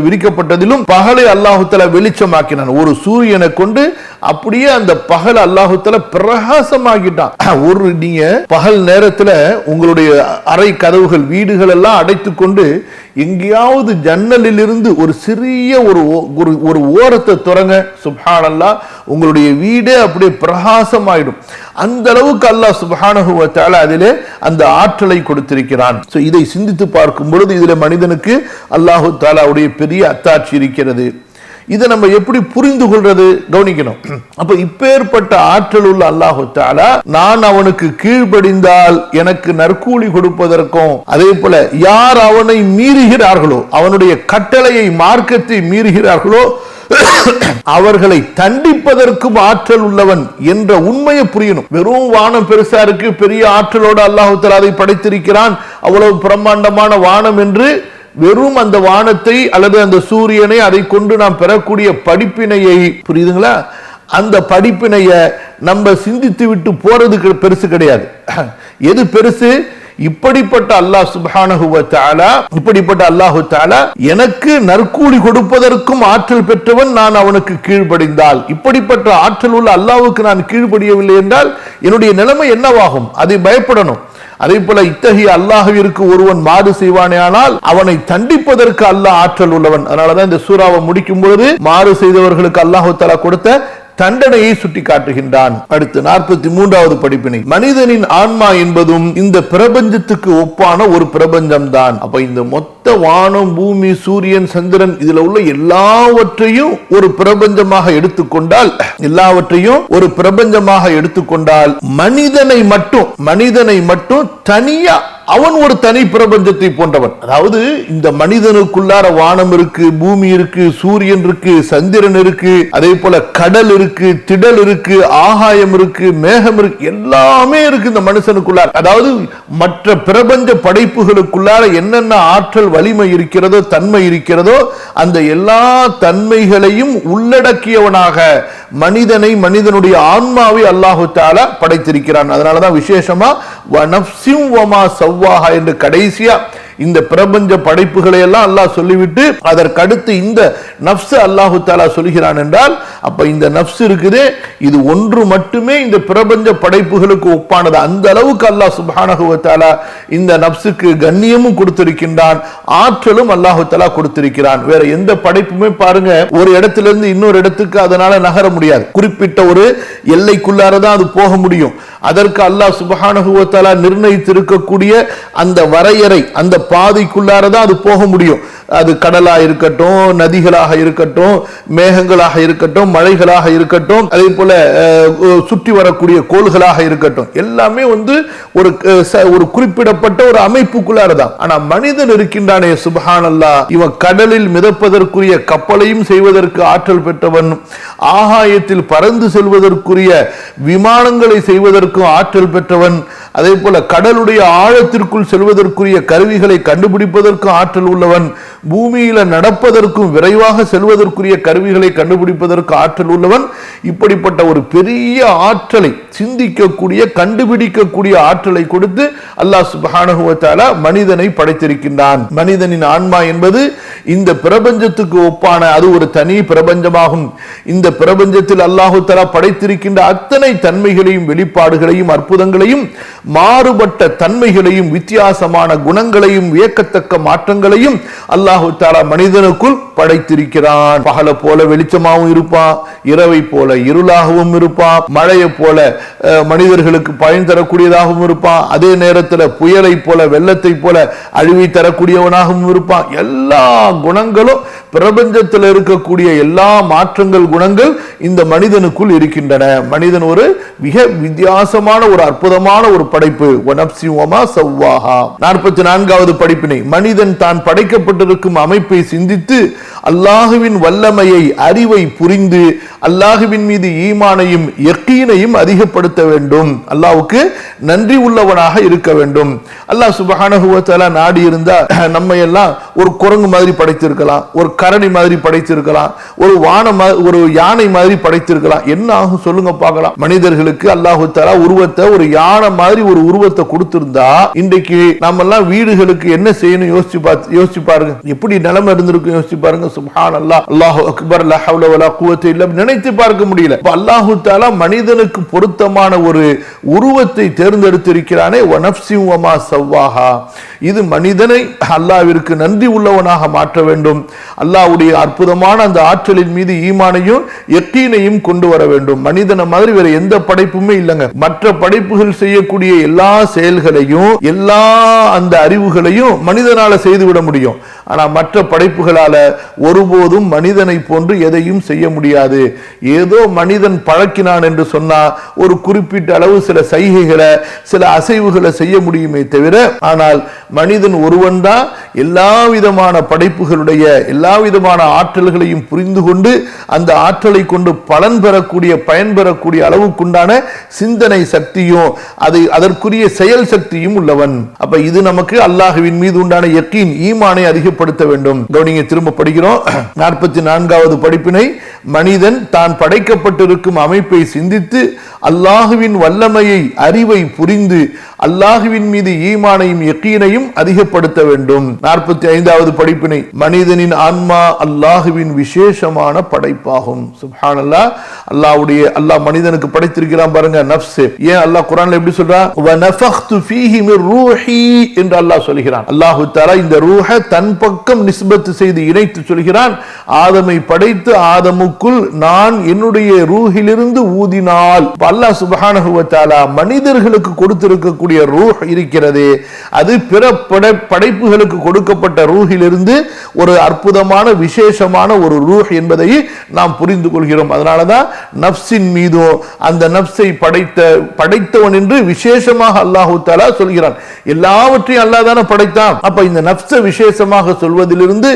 விரிக்கப்பட்டதிலும் பகலை அல்லாஹு தஆலா வெளிச்சமாக்கினான். ஒரு சூரியனை கொண்டு அப்படியே அந்த பகல் அல்லாஹு தஆலா பிரகாசமாகிட்டான். ஒரு நீங்க பகல் நேரத்துல உங்களுடைய அறை கதவுகள், வீடுகள் எல்லாம் அடைத்துக் கொண்டு எங்கேயாவது ஜன்னலில் இருந்து ஒரு சிறிய ஒரு ஓரத்தை துறங்க, சுப்ஹானல்லாஹ், உங்களுடைய வீடே அப்படியே பிரகாசமாயிடும். அந்த அளவுக்கு அல்லாஹ் சுப்ஹானஹு வ தஆலா அதிலே அந்த ஆற்றலை கொடுத்திருக்கிறான். இதை சிந்தித்து பார்க்கும் பொழுது இதுல மனிதனுக்கு அல்லாஹு தஆலாவுடைய பெரிய அத்தாட்சி இருக்கிறது. இதை நம்ம எப்படி புரிந்து கொள்றது? கவனிக்கணும். அப்ப இப்பேற்பட்ட ஆற்றல் உள்ள அல்லாஹு தஆலா நான் அவனுக்கு கீழ்ப்படிந்தால் எனக்கு நற்கூலி கொடுப்பதற்கும், அதே போல யார் அவனை மீறுகிறார்களோ, அவனுடைய கட்டளையை, மார்க்கத்தை மீறுகிறார்களோ அவர்களை தண்டிப்பதற்கும் ஆற்றல் உள்ளவன் என்ற உண்மையை புரியணும். வெறும் வானம் பெருசா இருக்கு, பெரிய ஆற்றலோடு அல்லாஹ் தஆலா அதை படைத்திருக்கிறான், அவ்வளவு பிரம்மாண்டமான வானம் என்று வெறும் அந்த வானத்தை அல்லது அந்த சூரியனை அதை கொண்டு நாம் பெறக்கூடிய படிப்பினையை, புரியுதுங்களா, அந்த படிப்பினைய நம்ம சிந்தித்து விட்டு போறதுக்கு பெருசு கிடையாது. எது பெருசு? இப்படிப்பட்ட அல்லாஹ் சுப்ஹானஹு வ தஆலா, இப்படிப்பட்ட அல்லாஹ் தஆலா எனக்கு நற்கூலி கொடுப்பதற்கும் ஆற்றல் பெற்றவன், நான் அவனுக்கு கீழ்ப்படிந்தால், இப்படிப்பட்ட ஆற்றல் உள்ள அல்லாஹ்வுக்கு நான் கீழ்ப்படியவில்லை என்றால் என்னுடைய நிலைமை என்னவாகும்? அதை பயப்படணும். அதே போல இத்தகைய அல்லாஹ்விற்கு ஒருவன் மாறு செய்வானேயானால் அவனை தண்டிப்பதற்கு அல்லாஹ் ஆற்றல் உள்ளவன். அதனாலதான் இந்த சூறாவை முடிக்கும் பொழுது மாறு செய்தவர்களுக்கு அல்லாஹ் தஆலா கொடுத்த தண்டனையை சுட்டி காட்டுகின்றான். அடுத்து 43வது படிப்பினை, மனிதனின் ஆன்மா என்பதும் இந்த பிரபஞ்சத்துக்கு ஒப்பான ஒரு பிரபஞ்சம் தான். அப்ப இந்த மொத்த வானம், பூமி, சூரியன், சந்திரன், இதுல உள்ள எல்லாவற்றையும் ஒரு பிரபஞ்சமாக எடுத்துக்கொண்டால் மனிதனை மட்டும் தனியா அவன் ஒரு தனி பிரபஞ்சத்தை போன்றவன். அதாவது இந்த மனிதனுக்குள்ளார வானம் இருக்கு, பூமி இருக்கு, சூரியன் இருக்கு, சந்திரன் இருக்கு, அதே போல கடல் இருக்கு, திடல் இருக்கு, ஆகாயம் இருக்கு, மேகம் இருக்கு, எல்லாமே இருக்கு இந்த மனுஷனுக்குள்ளார. அதாவது மற்ற பிரபஞ்ச படைப்புகளுக்குள்ளார என்னென்ன ஆற்றல், வலிமை இருக்கிறதோ, தன்மை இருக்கிறதோ, அந்த எல்லா தன்மைகளையும் உள்ளடக்கியவனாக மனிதனுடைய ஆன்மாவை அல்லாஹு தஆலா படைத்திருக்கிறான். அதனாலதான் விசேஷமா வனஃப்ஸின் வமா சவ்வாஹா என்று கடைசியா இந்த பிரபஞ்ச படைப்புகளை எல்லாம் அல்லாஹ் சொல்லிவிட்டு அதற்கடுத்து இந்த நஃப்ஸ் அல்லாஹு தஆலா சொல்கிறான் என்றால், அப்ப இந்த நஃப்ஸ் இருக்குதே, இது ஒன்று மட்டுமே இந்த பிரபஞ்ச படைப்புகளுக்கு ஒப்பானது. அந்த அளவுக்கு அல்லாஹ் சுப்ஹானஹு வ தஆலா இந்த நஃப்ஸுக்கு கண்ணியமும் கொடுத்திருக்கின்றான், ஆற்றலும் அல்லாஹு தஆலா கொடுத்திருக்கிறான். வேற எந்த படைப்புமே பாருங்க ஒரு இடத்திலிருந்து இன்னொரு இடத்துக்கு அதனால நகர முடியாது. குறிப்பிட்ட ஒரு எல்லைக்குள்ளாரதான் அது போக முடியும். அதற்கு அல்லாஹ் சுப்ஹானஹு வ தஆலா நிர்ணயித்திருக்கக்கூடிய அந்த வரையறை, அந்த பாதைக்குள்ளாரதான் அது போக முடியும். அது கடலா இருக்கட்டும், நதிகளாக இருக்கட்டும், மேகங்களாக இருக்கட்டும், மழைகளாக இருக்கட்டும், அதே போல சுற்றி வரக்கூடிய கோள்களாக இருக்கட்டும், எல்லாமே ஒரு குறிப்பிடப்பட்ட ஒரு அமைப்புக்குள்ளாரதான். ஆனா மனிதன் இருக்கின்றானே, சுப்ஹானல்லாஹ், இவன் கடலில் மிதப்பதற்குரிய கப்பலையும் செய்வதற்கு ஆற்றல் பெற்றவன், ஆகாயத்தில் பறந்து செல்வதற்குரிய விமானங்களை செய்வதற்கும் ஆற்றல் பெற்றவன், அதே போல கடலுடைய ஆழத்திற்குள் செல்வதற்குரிய கருவிகளை கண்டுபிடிப்பதற்கும் ஆற்றல் உள்ளவன், பூமியில நடப்பதற்கும் விரைவாக செல்வதற்குரிய கருவிகளை கண்டுபிடிப்பதற்கு ஆற்றல் உள்ளவன். இப்படிப்பட்ட ஒரு பெரிய ஆற்றலை, சிந்திக்கக்கூடிய, கண்டுபிடிக்கக்கூடிய ஆற்றலை கொடுத்து அல்லாஹ் சுப்ஹானஹு வ தஆலா மனிதனை படைத்திருக்கின்றான். மனிதனின் ஆன்மா என்பது இந்த பிரபஞ்சத்துக்கு ஒப்பான அது ஒரு தனி பிரபஞ்சமாகும். இந்த பிரபஞ்சத்தில் அல்லாஹு தஆலா படைத்திருக்கின்ற அத்தனை தன்மைகளையும், வெளிப்பாடுகளையும், அற்புதங்களையும், மாறுபட்ட தன்மைகளையும், வித்தியாசமான குணங்களையும், வியக்கத்தக்க மாற்றங்களையும் அல்லாஹு தஆலா மனிதனுக்குள் படைத்திருக்கிறான். பகலை போல வெளிச்சமாகவும் இருப்பான், இரவை போல இருளாகவும் இருப்பான், மழையை போல மனிதர்களுக்கு பயன் தரக்கூடியதாகவும் இருப்பான், அதே நேரத்தில் புயலை போல, வெள்ளத்தை போல அழிவை தரக்கூடியவனாகவும் இருப்பான். எல்லா குணங்களும், பிரபஞ்சத்தில் இருக்கக்கூடிய எல்லா மாற்றங்கள், குணங்கள் இந்த மனிதனுக்குள் இருக்கின்றன. மனிதன் ஒரு மிக வித்தியாசமான ஒரு அற்புதமான ஒரு படைப்பு. 44வது படிப்பினை, மனிதன் தான் படைக்கப்பட்டிருக்கும் அமைப்பை சிந்தித்து அல்லாஹுவின் வல்லமையை, அறிவை புரிந்து அல்லாஹுவின் மீது ஈமானையும் யக்கீனையும் அதிகப்படுத்த வேண்டும். அல்லாஹ்வுக்கு நன்றி உள்ளவனாக இருக்க வேண்டும். அல்லாஹ் சுப்ஹானஹு வ தஆலா நாடி இருந்தா நம்ம எல்லாம் ஒரு குரங்கு மாதிரி படைத்திருக்கலாம், ஒரு கரடி மாதிரி படைத்திருக்கலாம், ஒரு யானை மாதிரி படைத்திருக்கலாம். என்ன ஆகும் சொல்லுங்க பார்க்கலாம்? மனிதர்களுக்கு அல்லாஹ் தஆலா உருவத்தை, ஒரு யானை மாதிரி ஒரு உருவத்தை கொடுத்திருந்தா இன்றைக்கு நம்ம எல்லாம் வீடுகளுக்கு என்ன செய்யணும் யோசிச்சு பாருங்க. எப்படி நிலைமை இருந்திருக்கும் யோசிச்சு பாருங்க. சுப்ஹானல்லாஹ், அல்லாஹு அக்பர், லா ஹவ்ல வலா குவத்த இல்லா பில்லாஹ். நினைத்து பார்க்க முடியல. அல்லாஹ் தஆலா மனிதனுக்கு பொருத்தமான ஒரு உருவத்தை தேர்ந்தெடுத்திருக்கிறானே. வனஃப்ஸின் வமா சவ்வாஹா, இது மனிதனை அல்லாஹ்விற்கு நன்றி உள்ளவனாக மாற்ற வேண்டும். அல்லாஹ்வுடைய அற்புதமான அந்த ஆற்றலின் மீது ஈமானையும் யக்கீனையும் கொண்டு வர வேண்டும். மனிதனை மாதிரி வேற எந்த படைப்புமே இல்லைங்க. மற்ற படைப்புகள் செய்யக்கூடிய எல்லா செயல்களையும், எல்லா அந்த அறிவுகளையும் மனிதனால செய்துவிட முடியும். ஆனா மற்ற படைப்புகளால ஒருபோதும் மனிதனை போன்று எதையும் செய்ய முடியாது. ஏதோ மனிதன் பழக்கினான் என்று சொன்னா ஒரு குறிப்பிட்ட அளவு சில சைகைகளை சில அசைவுகளை செய்ய முடியுமே தவிர, ஆனால் மனிதன் ஒருவன் தான் எல்லா விதமான படைப்புகளுடைய எல்லா விதமான ஆற்றல்களையும் புரிந்து கொண்டு அந்த ஆற்றலை கொண்டு பலன் பெறக்கூடிய பயன் பெறக்கூடிய அளவுக்குண்டான சிந்தனை சக்தியும் அதற்குரிய செயல் சக்தியும் உள்ளவன். அப்ப இது நமக்கு அல்லாஹ்வின் மீது உண்டான யக்கீன் ஈமானை அதிகப்படுத்த வேண்டும். கவனிங்க, திரும்ப படிக்கிறோம் 44வது படிப்பினை. மனிதன் தான் படைக்கப்பட்டிருக்கும் அமைப்பை சிந்தித்து அல்லாஹுவின் வல்லமையை அறிவை புரிந்து அல்லாஹுவின் மீது ஈமானையும் யக்கீனையும் அதிகப்படுத்த வேண்டும். 45வது படிப்பினை. மனிதனின் ஆன்மா அல்லாஹுவின் விசேஷமான படைப்பாகும். சுப்ஹானல்லாஹ், அல்லாஹ் மனிதனுக்கு படைத்திருக்கிறான் பாருங்க, நஃப்ஸ். ஏன் அல்லாஹ் குர்ஆன்ல எப்படி சொல்றான்? வ நஃபக்து ஃபீஹி மிர் ரூஹி என்று அல்லாஹ் சொல்கிறான். அல்லாஹ் தஆலா இந்த ரூஹை தன் பக்கம் நிஸ்பத் செய்து இணைத்து சொல்கிறான். ஆதமை படைத்து ஆதமுக்குள் நான் என்னுடைய ரூஹிலிருந்து ஊதினால், அல்லாஹ் சுப்ஹானஹு வ தஆலா மனிதர்களுக்கு கொடுத்திருக்கக்கூடிய ரூஹ் இருக்கிறது, அது பிற படைப்புகளுக்கு கொடுக்கப்பட்ட ரூஹிலிருந்து ஒரு அற்புதமான விசேஷமான ஒரு ரூஹ் என்பதை நாம் புரிந்து கொள்கிறோம். அதனாலதான் நஃப்ஸின் மீதும் அந்த நஃப்ஸை படைத்தவன் என்று விசேஷமாக அல்லாஹ் தஆலா சொல்கிறான். எல்லாவற்றையும் அல்லாஹ் தானே படைத்தான். அப்ப இந்த நஃப்ஸை விசேஷமாக சொல்வதிலிருந்து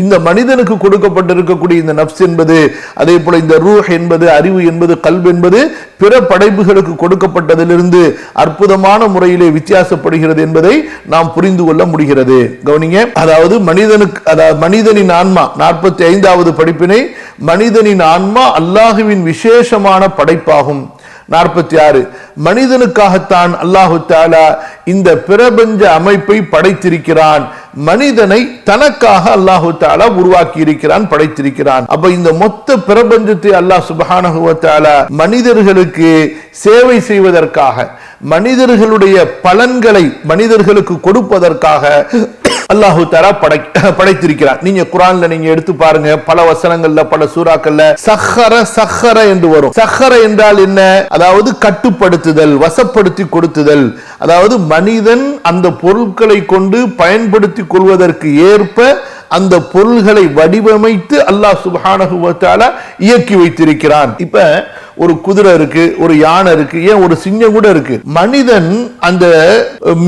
இந்த மனிதனுக்கு கொடுக்கப்பட்டிருக்கக்கூடிய இந்த நஃப்ஸ் என்பது, அதே போல இந்த ரூஹ் என்பது, அறிவு என்பது, கல்ப் என்பது பிற படைப்புகளுக்கு கொடுக்கப்பட்டதிலிருந்து அற்புதமான முறையிலே வித்தியாசப்படுகிறது என்பதை நாம் புரிந்து கொள்ள முடிகிறது. கவனிங்க, அதாவது மனிதனின் ஆன்மா 45வது படிப்பினை. மனிதனின் ஆன்மா அல்லாஹுவின் விசேஷமான படைப்பாகும். 46. மனிதனுக்காகத்தான் அல்லாஹு தஆலா இந்த பிரபஞ்ச அமைப்பை படைத்திருக்கிறான். மனிதனை தனக்காக அல்லாஹு தஆலா உருவாக்கி இருக்கிறான், படைத்திருக்கிறான். அப்ப இந்த மொத்த பிரபஞ்சத்தை அல்லாஹ் சுப்ஹானஹு வ தஆலா மனிதர்களுக்கு சேவை செய்வதற்காக, மனிதர்களுடைய பலன்களை மனிதர்களுக்கு கொடுப்பதற்காக அல்லாஹு தஆலா படைத்திருக்கிறார். நீங்க குர்ஆன்ல நீங்க எடுத்து பாருங்க, பல வசனங்கள்ல பல சூறாக்கள்ல சஹர என்று வரும். சஹர என்றால் என்ன? அதாவது கட்டுப்படுத்துதல், வசப்படுத்தி கொடுத்துதல். அதாவது மனிதன் அந்த பொருட்களை கொண்டு பயன்படுத்திக் கொள்வதற்கு ஏற்ப அந்த பொருள்களை வடிவமைத்து அல்லாஹ் சுப்ஹானஹு வ தஆலா இயக்கி வைத்திருக்கிறான். இப்ப ஒரு குதிரை இருக்கு, ஒரு யானை இருக்கு, ஏன் ஒரு சிங்கம் கூட இருக்கு. மனிதன் அந்த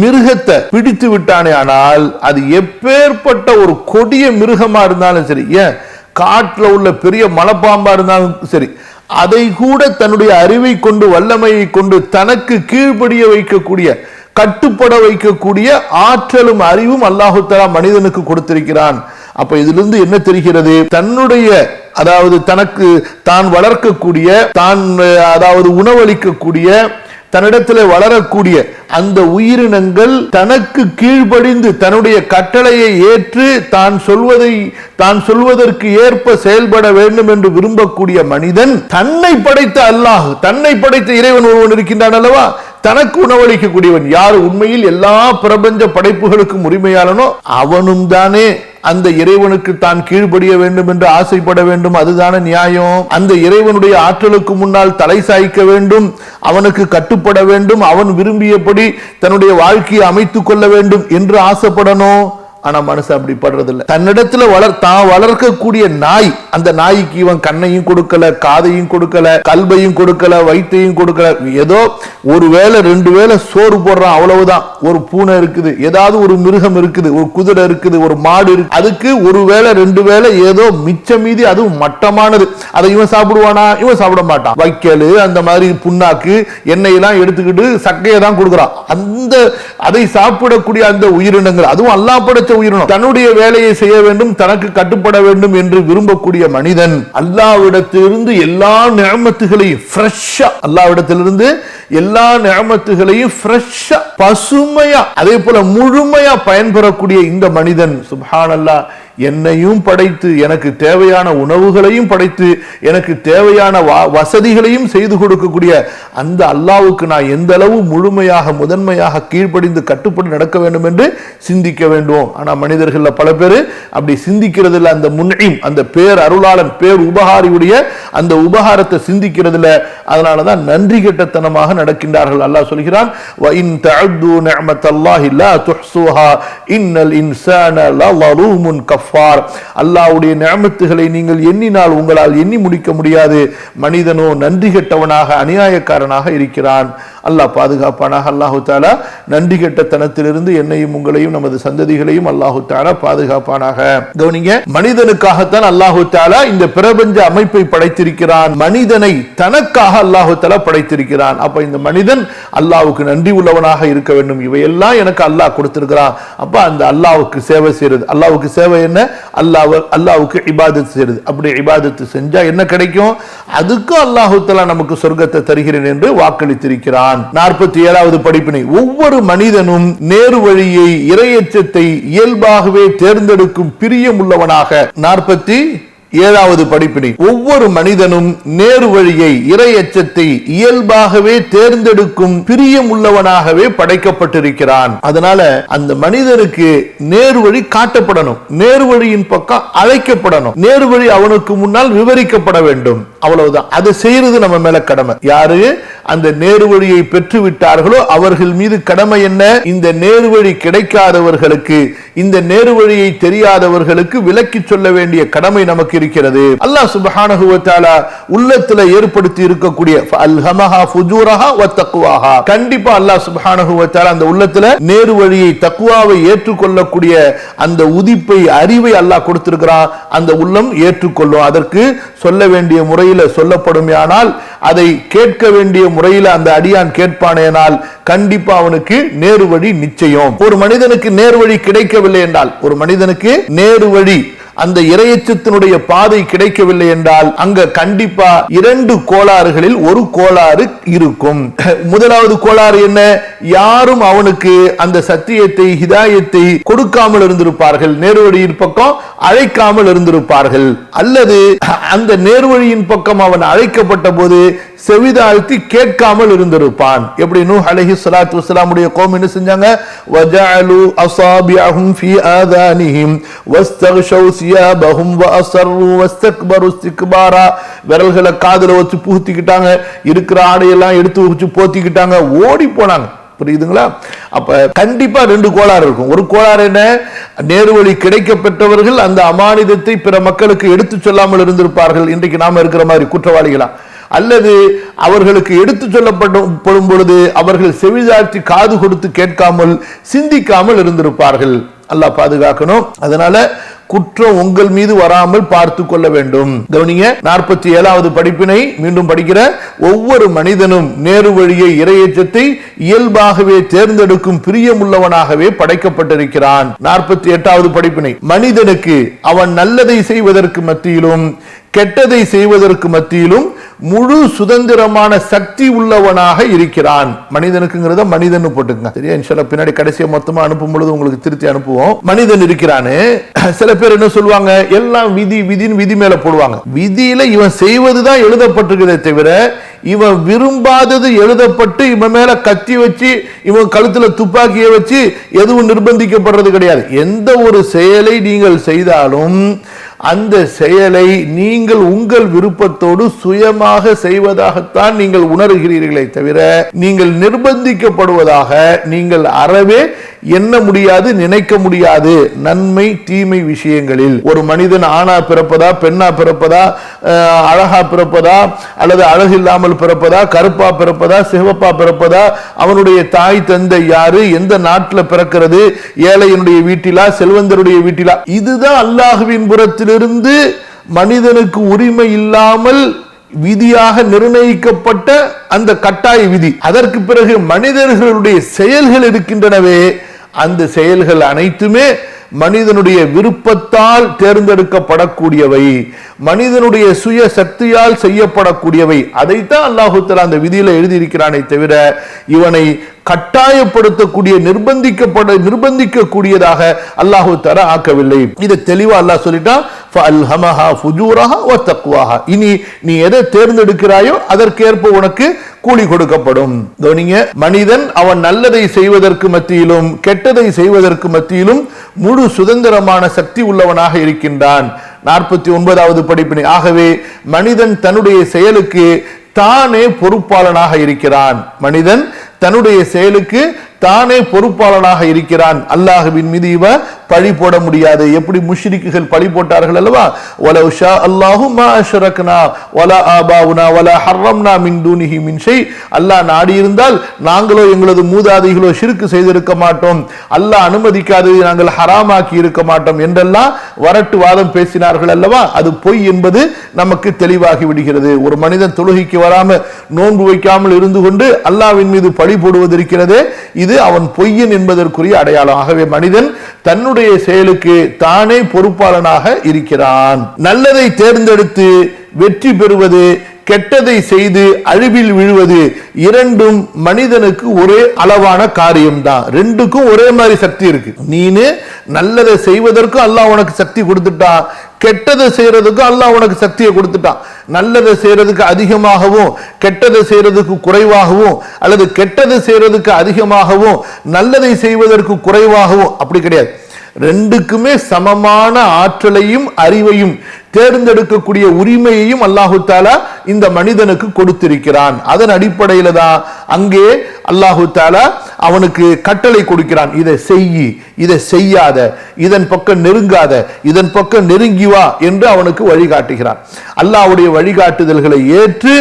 மிருகத்தை பிடித்து விட்டானே ஆனால் அது எப்பேற்பட்ட ஒரு கொடிய மிருகமா இருந்தாலும் சரி, ஏன் காட்டுல உள்ள பெரிய மலைப்பாம்பா இருந்தாலும் சரி, அதை கூட தன்னுடைய அறிவை கொண்டு வல்லமையை கொண்டு தனக்கு கீழ்ப்படிய வைக்கக்கூடிய, கட்டுப்பட வைக்கக்கூடிய ஆற்றலும் அறிவும் அல்லாஹு தஆலா மனிதனுக்கு கொடுத்திருக்கிறான். அப்ப இதிலிருந்து என்ன தெரிகிறது? தன்னுடைய, அதாவது தனக்கு தான் வளர்க்கக்கூடிய, தான் அதாவது உணவளிக்கக்கூடிய, தன்னிடத்தில் வளரக்கூடிய அந்த உயிரினங்கள் தனக்கு கீழ்ப்படிந்து தன்னுடைய கட்டளையை ஏற்று தான் சொல்வதற்கு ஏற்ப செயல்பட வேண்டும் என்று விரும்பக்கூடிய மனிதன், தன்னை படைத்த அல்லாஹ், தன்னை படைத்த இறைவன் ஒருவன் இருக்கின்றான் அல்லவா, தனக்கு உணவளிக்கக்கூடியவன் யார் உண்மையில் எல்லா பிரபஞ்ச படைப்புகளுக்கும் உரிமையாளனோ அவனும் தானே அந்த இறைவனுக்கு தான் கீழ்ப்படிய வேண்டும் என்று ஆசைப்பட வேண்டும். அதுதான நியாயம். அந்த இறைவனுடைய ஆற்றலுக்கு முன்னால் தலை சாய்க்க வேண்டும், அவனுக்கு கட்டுப்பட வேண்டும், அவன் விரும்பியபடி தன்னுடைய வாழ்க்கையை அமைத்துக் கொள்ள வேண்டும் என்று ஆசைப்படணும். ஆனா மனுஷன் அப்படி படுறதில்லை. தன்னிடத்துல தான் வளர்க்கக்கூடிய நாய், அந்த நாய்க்கு இவன் கண்ணையும் கொடுக்கல, காதையும் கொடுக்கல, கல்பையும் கொடுக்கல, வயிற்றையும் கொடுக்கல, ஏதோ ஒரு வேளை 2 வேளை சோறு போடுறான், அவ்வளவுதான். ஒரு பூனை இருக்குது, ஏதாவது ஒரு மிருகம் இருக்குது, ஒரு குதிரை இருக்குது, ஒரு மாடு இருக்கு, அதுக்கு ஒரு வேளை 2 வேளை ஏதோ மிச்ச மீதி, அதுவும் மட்டமானது, அதை இவன் சாப்பிடுவானா? இவன் சாப்பிட மாட்டான். வைக்கல், அந்த மாதிரி புண்ணாக்கு, எண்ணெய் எல்லாம் எடுத்துக்கிட்டு சக்கையை தான் கொடுக்குறான். அதை சாப்பிடக்கூடிய அந்த உயிரினங்கள், அதுவும் அல்லாஹ் படைச்ச உயிரினம், தன்னுடைய வேலையை செய்ய வேண்டும், தனக்கு கட்டுப்பட வேண்டும் என்று விரும்பக்கூடிய மனிதன் அல்லாஹ்விடத்திலிருந்து எல்லா நிஅமத்துகளையும் ஃப்ரெஷ்ஷா, அல்லாஹ்விடத்திலிருந்து எல்லா நிஅமத்துகளையும் ஃப்ரெஷ்ஷா, பசுமையா, அதே போல முழுமையா பயன்பெறக்கூடிய இந்த மனிதன் சுப்ஹானல்லாஹ் என்னையும் படைத்து எனக்கு தேவையான உணவுகளையும் படைத்து எனக்கு தேவையான வசதிகளையும் செய்து கொடுக்கக்கூடிய அந்த அல்லாஹ்வுக்கு நான் எந்த அளவு முழுமையாக முதன்மையாக கீழ்ப்படிந்து கட்டுப்பட்டு நடக்க வேண்டும் என்று சிந்திக்க வேண்டும். ஆனா மனிதர்கள் பல பேர் அப்படி சிந்திக்கிறது இல்லை. அந்த முன்இம், அந்த பேர் அருளாளன், பேர் உபகாரியுடைய அந்த உபகாரத்தை சிந்திக்கிறது இல்லை. அதனாலதான் நன்றி கெட்டத்தனமாக நடக்கின்றார்கள். அல்லாஹ் சொல்கிறான், வ இன் தஅது நிஅமத்தல்லாஹி லா துஹ்ஸூஹா இன்னல் இன்சான லஸலூமுன் கஃபூர். கஃபார். அல்லாஹ்வுடைய நிஅமத்துகளை நீங்கள் எண்ணினால் உங்களால் எண்ணி முடிக்க முடியாது. மனிதனோ நன்றி கெட்டவனாக அநியாயக்காரனாக இருக்கிறான். அல்லாஹ் பாதுகாப்பானாக. அல்லாஹு தஆலா நன்றி கெட்டத்தனத்திலிருந்து என்னையும் உங்களையும் நமது சந்ததிகளையும் அல்லாஹு தஆலா பாதுகாப்பானாக. கவனிங்க, மனிதனுக்காகத்தான் அல்லாஹு தஆலா இந்த பிரபஞ்ச அமைப்பை படைத்திருக்கிறான். மனிதனை தனக்காக அல்லாஹு தஆலா படைத்திருக்கிறான். அப்ப இந்த மனிதன் அல்லாஹ்வுக்கு நன்றி உள்ளவனாக இருக்க வேண்டும். இவையெல்லாம் எனக்கு அல்லாஹ் கொடுத்திருக்கிறான். அப்ப அந்த அல்லாஹ்வுக்கு சேவை செய்யறது. அல்லாஹ்வுக்கு சேவை என்ன? அல்லாஹ்வுக்கு இபாதத் செய்யறது. அப்படி இபாதத் செஞ்சா என்ன கிடைக்கும்? அதுக்கு அல்லாஹு தஆலா நமக்கு சொர்க்கத்தை தருகிறேன் என்று வாக்களித்திருக்கிறான். 47வது படிப்பினை, ஒவ்வொரு மனிதனும் நேரு வழியை இறையச்சத்தை இயல்பாகவே தேர்ந்தெடுக்கும் பிரியம் உள்ளவனாக. 47வது படிப்பினை, ஒவ்வொரு மனிதனும் நேரு வழியை இறையச்சத்தை இயல்பாகவே தேர்ந்தெடுக்கும் பிரியம் உள்ளவனாகவே படைக்கப்பட்டிருக்கிறான். அதனால அந்த மனிதனுக்கு நேரு வழி காட்டப்படணும், நேரு வழியின் பக்கம் அழைக்கப்படணும், நேரு வழி அவனுக்கு முன்னால் விவரிக்கப்பட வேண்டும். அவ்வளவுதான். அதை செய்யறது நம்ம மேல கடமை. யாரு அந்த நேரு வழியை பெற்று விட்டார்களோ அவர்கள் மீது கடமை என்ன? இந்த நேரு வழி கிடைக்காதவர்களுக்கு, இந்த நேரு வழியை தெரியாதவர்களுக்கு விளக்கி சொல்ல வேண்டிய கடமை நமக்கு இருக்கிறது. அல்லாஹ் சுப்ஹானஹு வ தஆலா உள்ளத்துல ஏற்படுத்தி இருக்கக்கூடிய அல்ஹமஹா ஃபுஜூரஹா வ தக்வாஹா, கண்டிப்பா அல்லாஹ் சுப்ஹானஹு வ தஆலா அந்த உள்ளத்துல நேரு வழியை தக்வாவை ஏற்றுக்கொள்ளக்கூடிய அந்த உதிப்பை அறிவை அல்லாஹ் கொடுத்திருக்கிறான். அந்த உள்ளம் ஏற்றுக்கொள்ளும். அதற்கு சொல்ல வேண்டிய முறையில் சொல்லப்படுமையானால், அதை கேட்க வேண்டிய முறையில் அந்த அடியான் கேட்பானேனால் கண்டிப்பா அவனுக்கு நேரு வழி நிச்சயம். ஒரு மனிதனுக்கு நேரு வழி கிடைக்கவில்லை என்றால், ஒரு மனிதனுக்கு நேரு வழி அந்த இறையச்சத்தினுடைய பாதை கிடைக்கவில்லை என்றால் அங்க கண்டிப்பா 2 கோளாறுகளில் ஒரு கோளாறு இருக்கும். முதலாவது கோளாறு என்ன? யாரும் அவனுக்கு அந்த சத்தியத்தை ஹிதாயத்தை கொடுக்காமல் இருந்திருப்பார்கள், நேர்வழியின் பக்கம் அழைக்காமல் இருந்திருப்பார்கள். அல்லது அந்த நேர்வழியின் பக்கம் அவன் அழைக்கப்பட்ட போது செவிதாழ்த்தி கேட்காமல் இருந்திருப்பான். எப்படி நூஹ் அலைஹிஸ்ஸலாத்து வஸ்ஸலாமுடைய கௌம் என்ன செஞ்சாங்க? வஜஅலு அஸாபிஅஹும் ஃபீ ஆதானிஹிம் வஸ்தக்ஷௌ சியாபஹும் வஅஸர்ரு வஸ்தக்பரு இஸ்திக்பாரா, விரல்களை காதுல வச்சு பூத்திக்கிட்டாங்க, இருக்கிற ஆடையெல்லாம் எடுத்து வச்சு போத்திக்கிட்டாங்க, ஓடி போனாங்க. புரியுதுங்களா? அப்ப கண்டிப்பா 2 கோளாறு இருக்கும். ஒரு கோளாறு என்ன? நேர்வழி கிடைக்கப்பட்டவர்கள் அந்த அமானிதத்தை பிற மக்களுக்கு எடுத்து சொல்லாமல் இருந்திருப்பார்கள். இன்றைக்கு நாம இருக்கிற மாதிரி குற்றவாளிகளா? அல்லது அவர்களுக்கு எடுத்து சொல்லப்படும் பொழுது அவர்கள் செவிதாழ்த்தி காது கொடுத்து கேட்காமல் சிந்திக்காமல் இருந்திருப்பார்கள். அல்லாஹ் பாதுகாக்கணும். அதனால குற்றம் உங்கள் மீது வராமல் பார்த்து கொள்ள வேண்டும். கவனிங்க, 47வது படிப்பினை மீண்டும் படிக்கிற, ஒவ்வொரு மனிதனும் நேரு வழியை இறையச்சத்தை இயல்பாகவே தேர்ந்தெடுக்கும் பிரியமுள்ளவனாகவே படைக்கப்பட்டிருக்கிறான். 48வது படிப்பினை, மனிதனுக்கு அவன் நல்லதை செய்வதற்கு மத்தியிலும் கெட்டதை செய்வதற்கு மத்தியிலும் முழு சுதந்திரமான சக்தி உள்ளவனாக இருக்கிறான். மனிதனுக்குங்கிறத மனிதன் போட்டுங்க, சரியா? இன்ஷால்லா பின்னாடி கடைசியா மொத்தமா அனுப்பும் பொழுது உங்களுக்கு திருத்தி அனுப்புவோம். மனிதன் இருக்கிறானே, சில பேர் என்ன சொல்லுவாங்க? எல்லாம் விதி விதின்னு விதி மேல போடுவாங்க. விதியில இவன் செய்வதுதான் எழுதப்பட்டிருக்கிறதே தவிர இவன் விரும்பாதது எழுதப்பட்டு இவன் மேல கத்தி வச்சு இவன் கழுத்துல துப்பாக்கியை வச்சு எதுவும் நிர்பந்திக்கப்படுறது கிடையாது. எந்த ஒரு செயலை நீங்கள் செய்தாலும் அந்த செயலை நீங்கள் உங்கள் விருப்பத்தோடு சுயமாக செய்வதாகத்தான் நீங்கள் உணர்கிறீர்களே தவிர நீங்கள் நிர்பந்திக்கப்படுவதாக நீங்கள் அறவே எண்ண முடியாது, நினைக்க முடியாது. நன்மை தீமை விஷயங்களில் ஒரு மனிதன் ஆணா பிறப்பதா, பெண்ணா பிறப்பதா, அழகா பிறப்பதா, அல்லது அழகு இல்லாமல் பிறப்பதா, கருப்பா பிறப்பதா, சிவப்பா பிறப்பதா, அவனுடைய தாய் தந்தை யாரு, எந்த நாட்டில் பிறக்கிறது, ஏழையினுடைய வீட்டிலா செல்வந்தருடைய வீட்டிலா, இதுதான் அல்லாஹ்வின் புறத்திலிருந்து மனிதனுக்கு உரிமை இல்லாமல் விதியாக நிர்ணயிக்கப்பட்ட அந்த கட்டாய விதி. அதற்கு பிறகு மனிதர்களுடைய செயல்கள் இருக்கின்றனவே, அந்த செயல்கள் அனைத்துமே மனிதனுடைய விருப்பத்தால் தேர்ந்தெடுக்கப்படக்கூடியவை, மனிதனுடைய சுய சக்தியால் செய்யப்படக்கூடியவை. அதைத்தான் அல்லாஹ் தஆலா அந்த விதியில எழுதியிருக்கிறானே தவிர இவனை கட்டாயப்படுத்தக்கூடிய நிர்பந்திக்கக்கூடியதாக அல்லாஹ் தஆலா ஆக்கவில்லை. இதை தெளிவா அல்லாஹ் சொல்லிட்டான், ஃபஅல்ஹமஹா ஃபுஜூரஹா வ தக்வாஹா. இனி நீ எதை தேர்ந்தெடுக்கிறாயோ அதற்கேற்ப உனக்கு கூலி கொடுக்கப்படும். கவனிங்க, மனிதன் அவன் நல்லதை செய்வதற்கு மத்தியிலும் கெட்டதை செய்வதற்கு மத்தியிலும் முழு சுதந்திரமான சக்தி உள்ளவனாக இருக்கின்றான். 49வது படிப்பினை, ஆகவே மனிதன் தன்னுடைய செயலுக்கு தானே பொறுப்பாளனாக இருக்கிறான். மனிதன் தன்னுடைய செயலுக்கு தானே பொறுப்பாளனாக இருக்கிறான். அல்லாஹ்வின் மீது இவன் பழி போட முடியாது. எப்படி முஷ்ரிக்குகள் பழி போட்டார்கள் அல்லவா, வலவ் ஷா அல்லாஹு மா அஷ்ரக்னா வலா ஆபாவுனா வலா ஹர்ரம்னா மின் தூனிஹி மின் ஷை, அல்லாஹ் நாடி இருந்தால் நாங்களோ எங்களது மூதாதைகளோ ஷிர்க் செய்திருக்க மாட்டோம், அல்லாஹ் அனுமதிக்காததை நாங்கள் ஹராமாக்கி இருக்க மாட்டோம் என்றெல்லாம் வரட்டு வாதம் பேசினார்கள் அல்லவா. அது பொய் என்பது நமக்கு தெளிவாகி விடுகிறது. ஒரு மனிதன் தொழுகைக்கு வராம நோன்பு வைக்காமல் இருந்து கொண்டு அல்லாஹ்வின் மீது பழி போடுவது இருக்கிறதே, இது அவன் பொய்யன் என்பதற்குரிய அடையாளம். ஆகவே மனிதன் தன்னுடைய செயலுக்கு தானே பொறுப்பாளனாக இருக்கிறான். நல்லதை தேர்ந்தெடுத்து வெற்றி பெறுவது, கெட்டதை செய்து அழிவில் விழுவது, இரண்டும் மனிதனுக்கு ஒரே அளவான காரியம்தான். ரெண்டுக்கும் ஒரே மாதிரி சக்தி இருக்கு. நீனு நல்லதை செய்வதற்கும் அல்லாஹ் உனக்கு சக்தி கொடுத்துட்டான், கெட்டதை செய்யறதுக்கும் அல்லாஹ் உனக்கு சக்தியை கொடுத்துட்டான். நல்லதை செய்யறதுக்கு அதிகமாகவும் கெட்டதை செய்யறதுக்கு குறைவாகவும், அல்லது கெட்டதை செய்யறதுக்கு அதிகமாகவும் நல்லதை செய்வதற்கு குறைவாகவும் அப்படி கிடையாது. ரெண்டுக்குமே சமமான ஆற்றலையும் அறிவையும் தேர்ந்தெடுக்கக்கூடிய உரிமையையும் அல்லாஹு தாலா இந்த மனிதனுக்கு கொடுத்திருக்கிறான். அதன் அடிப்படையில தான் அங்கே அல்லாஹு தாலா அவனுக்கு கட்டளை கொடுக்கிறான். இதை செய், இதை செய்யாத, இதன் பக்கம் நெருங்காத, இதன் பக்கம் நெருங்கி வா என்று அவனுக்கு வழிகாட்டுகிறான். அல்லாஹ்வுடைய வழிகாட்டுதல்களை ஏற்று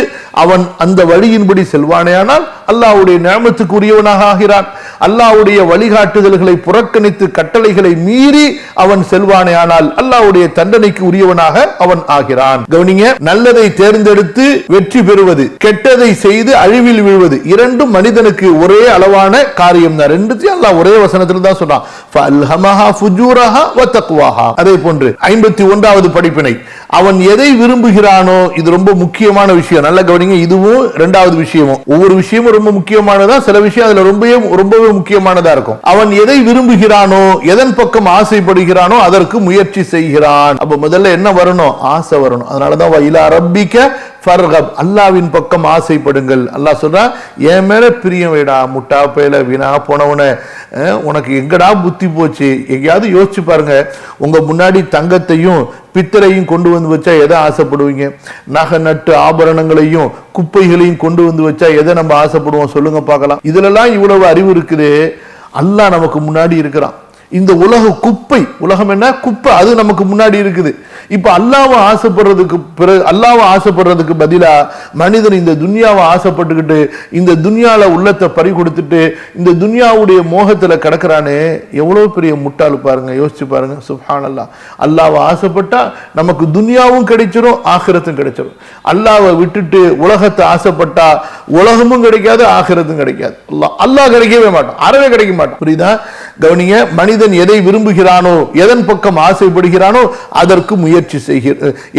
அவன் அந்த வழியின்படி செல்வானேயானால் அல்லாஹ்வுடைய நிஅமத்துக்கு உரியவனாக ஆகிறான். அல்லாஹ்வுடைய வழிகாட்டுதல்களை புறக்கணித்து கட்டளைகளை மீறி அவன் செல்வானேயானால் அல்லாஹ்வுடைய தண்டனைக்கு உரியவனாக அவன் ஆகிறான். கவனிங்க, நல்லதை தேர்ந்தெடுத்து வெற்றி பெறுவது, கெட்டதை செய்து அழிவில் விழுவது, இரண்டும் மனிதனுக்கு ஒரே அளவான காரியம் தான். ரெண்டுத்தையும் அல்லாஹ் ஒரே வசனத்தில் தான் சொன்னான். ஃபஅல்ஹமஹா ஃபுஜூரஹா வ தக்வாஹா. அதே போன்று 51வது படிப்பினை, அவன் எதை விரும்புகிறானோ, இது ரொம்ப முக்கியமான விஷயம். நல்ல கவனிங்க, இதுவும் இரண்டாவது விஷயமும். ஒவ்வொரு விஷயமும் ரொம்ப முக்கியமானதா, சில விஷயம் அதுல ரொம்பவே முக்கியமானதா இருக்கும். அவன் எதை விரும்புகிறானோ, எதன் பக்கம் ஆசைப்படுகிறானோ அதற்கு முயற்சி செய்கிறான். அப்ப முதல்ல என்ன வரணும்? ஆசை வரணும். அதனாலதான் இலா ரப்பிக ஃபர்கப், அல்லாஹ்வின் பக்கம் ஆசைப்படுங்கள். அல்லாஹ் சொல்றான், என் மேல பிரியம் வைடா, முட்டா பேல வீணா போனவன, உனக்கு எங்கடா புத்தி போச்சு? எங்கேயாவது யோசிச்சு பாருங்க, உங்க முன்னாடி தங்கத்தையும் பித்தளையும் கொண்டு வந்து வச்சா எதை ஆசைப்படுவீங்க? நகை நட்டு ஆபரணங்களையும் குப்பைகளையும் கொண்டு வந்து வச்சா எதை நம்ம ஆசைப்படுவோம்? சொல்லுங்க பார்க்கலாம். இதுலலாம் இவ்வளவு அறிவு இருக்குது. அல்லாஹ் நமக்கு முன்னாடி இருக்கிறான். இந்த உலக குப்பை, உலகம் என்ன குப்பை, அது நமக்கு முன்னாடி இருக்குது. இப்ப அல்லாஹ்வை ஆசைப்படுறதுக்கு பதிலா மனிதன் இந்த துன்யாவை ஆசைப்பட்டுக்கிட்டு இந்த துன்யால உள்ளத்தை பறி கொடுத்துட்டு இந்த துன்யாவுடைய மோகத்துல கிடக்கிறானே, எவ்வளவு பெரிய முட்டாளு பாருங்க. யோசிச்சு பாருங்க. சுப்ஹானல்லாஹ். அல்லாஹ்வை ஆசைப்பட்டா நமக்கு துன்யாவும் கிடைச்சிரும், ஆகிரத்தும் கிடைச்சிரும். அல்லாஹ்வை விட்டுட்டு உலகத்தை ஆசைப்பட்டா உலகமும் கிடைக்காது, ஆகிரத்தும் கிடைக்காது. அல்லாஹ் கிடைக்கவே மாட்டான், அறவே கிடைக்க மாட்டான். புரியுதா? கவனிங்க, மனிதன் எதை விரும்புகிறானோ, எதன் பக்கம் ஆசைப்படுகிறானோ அதற்கு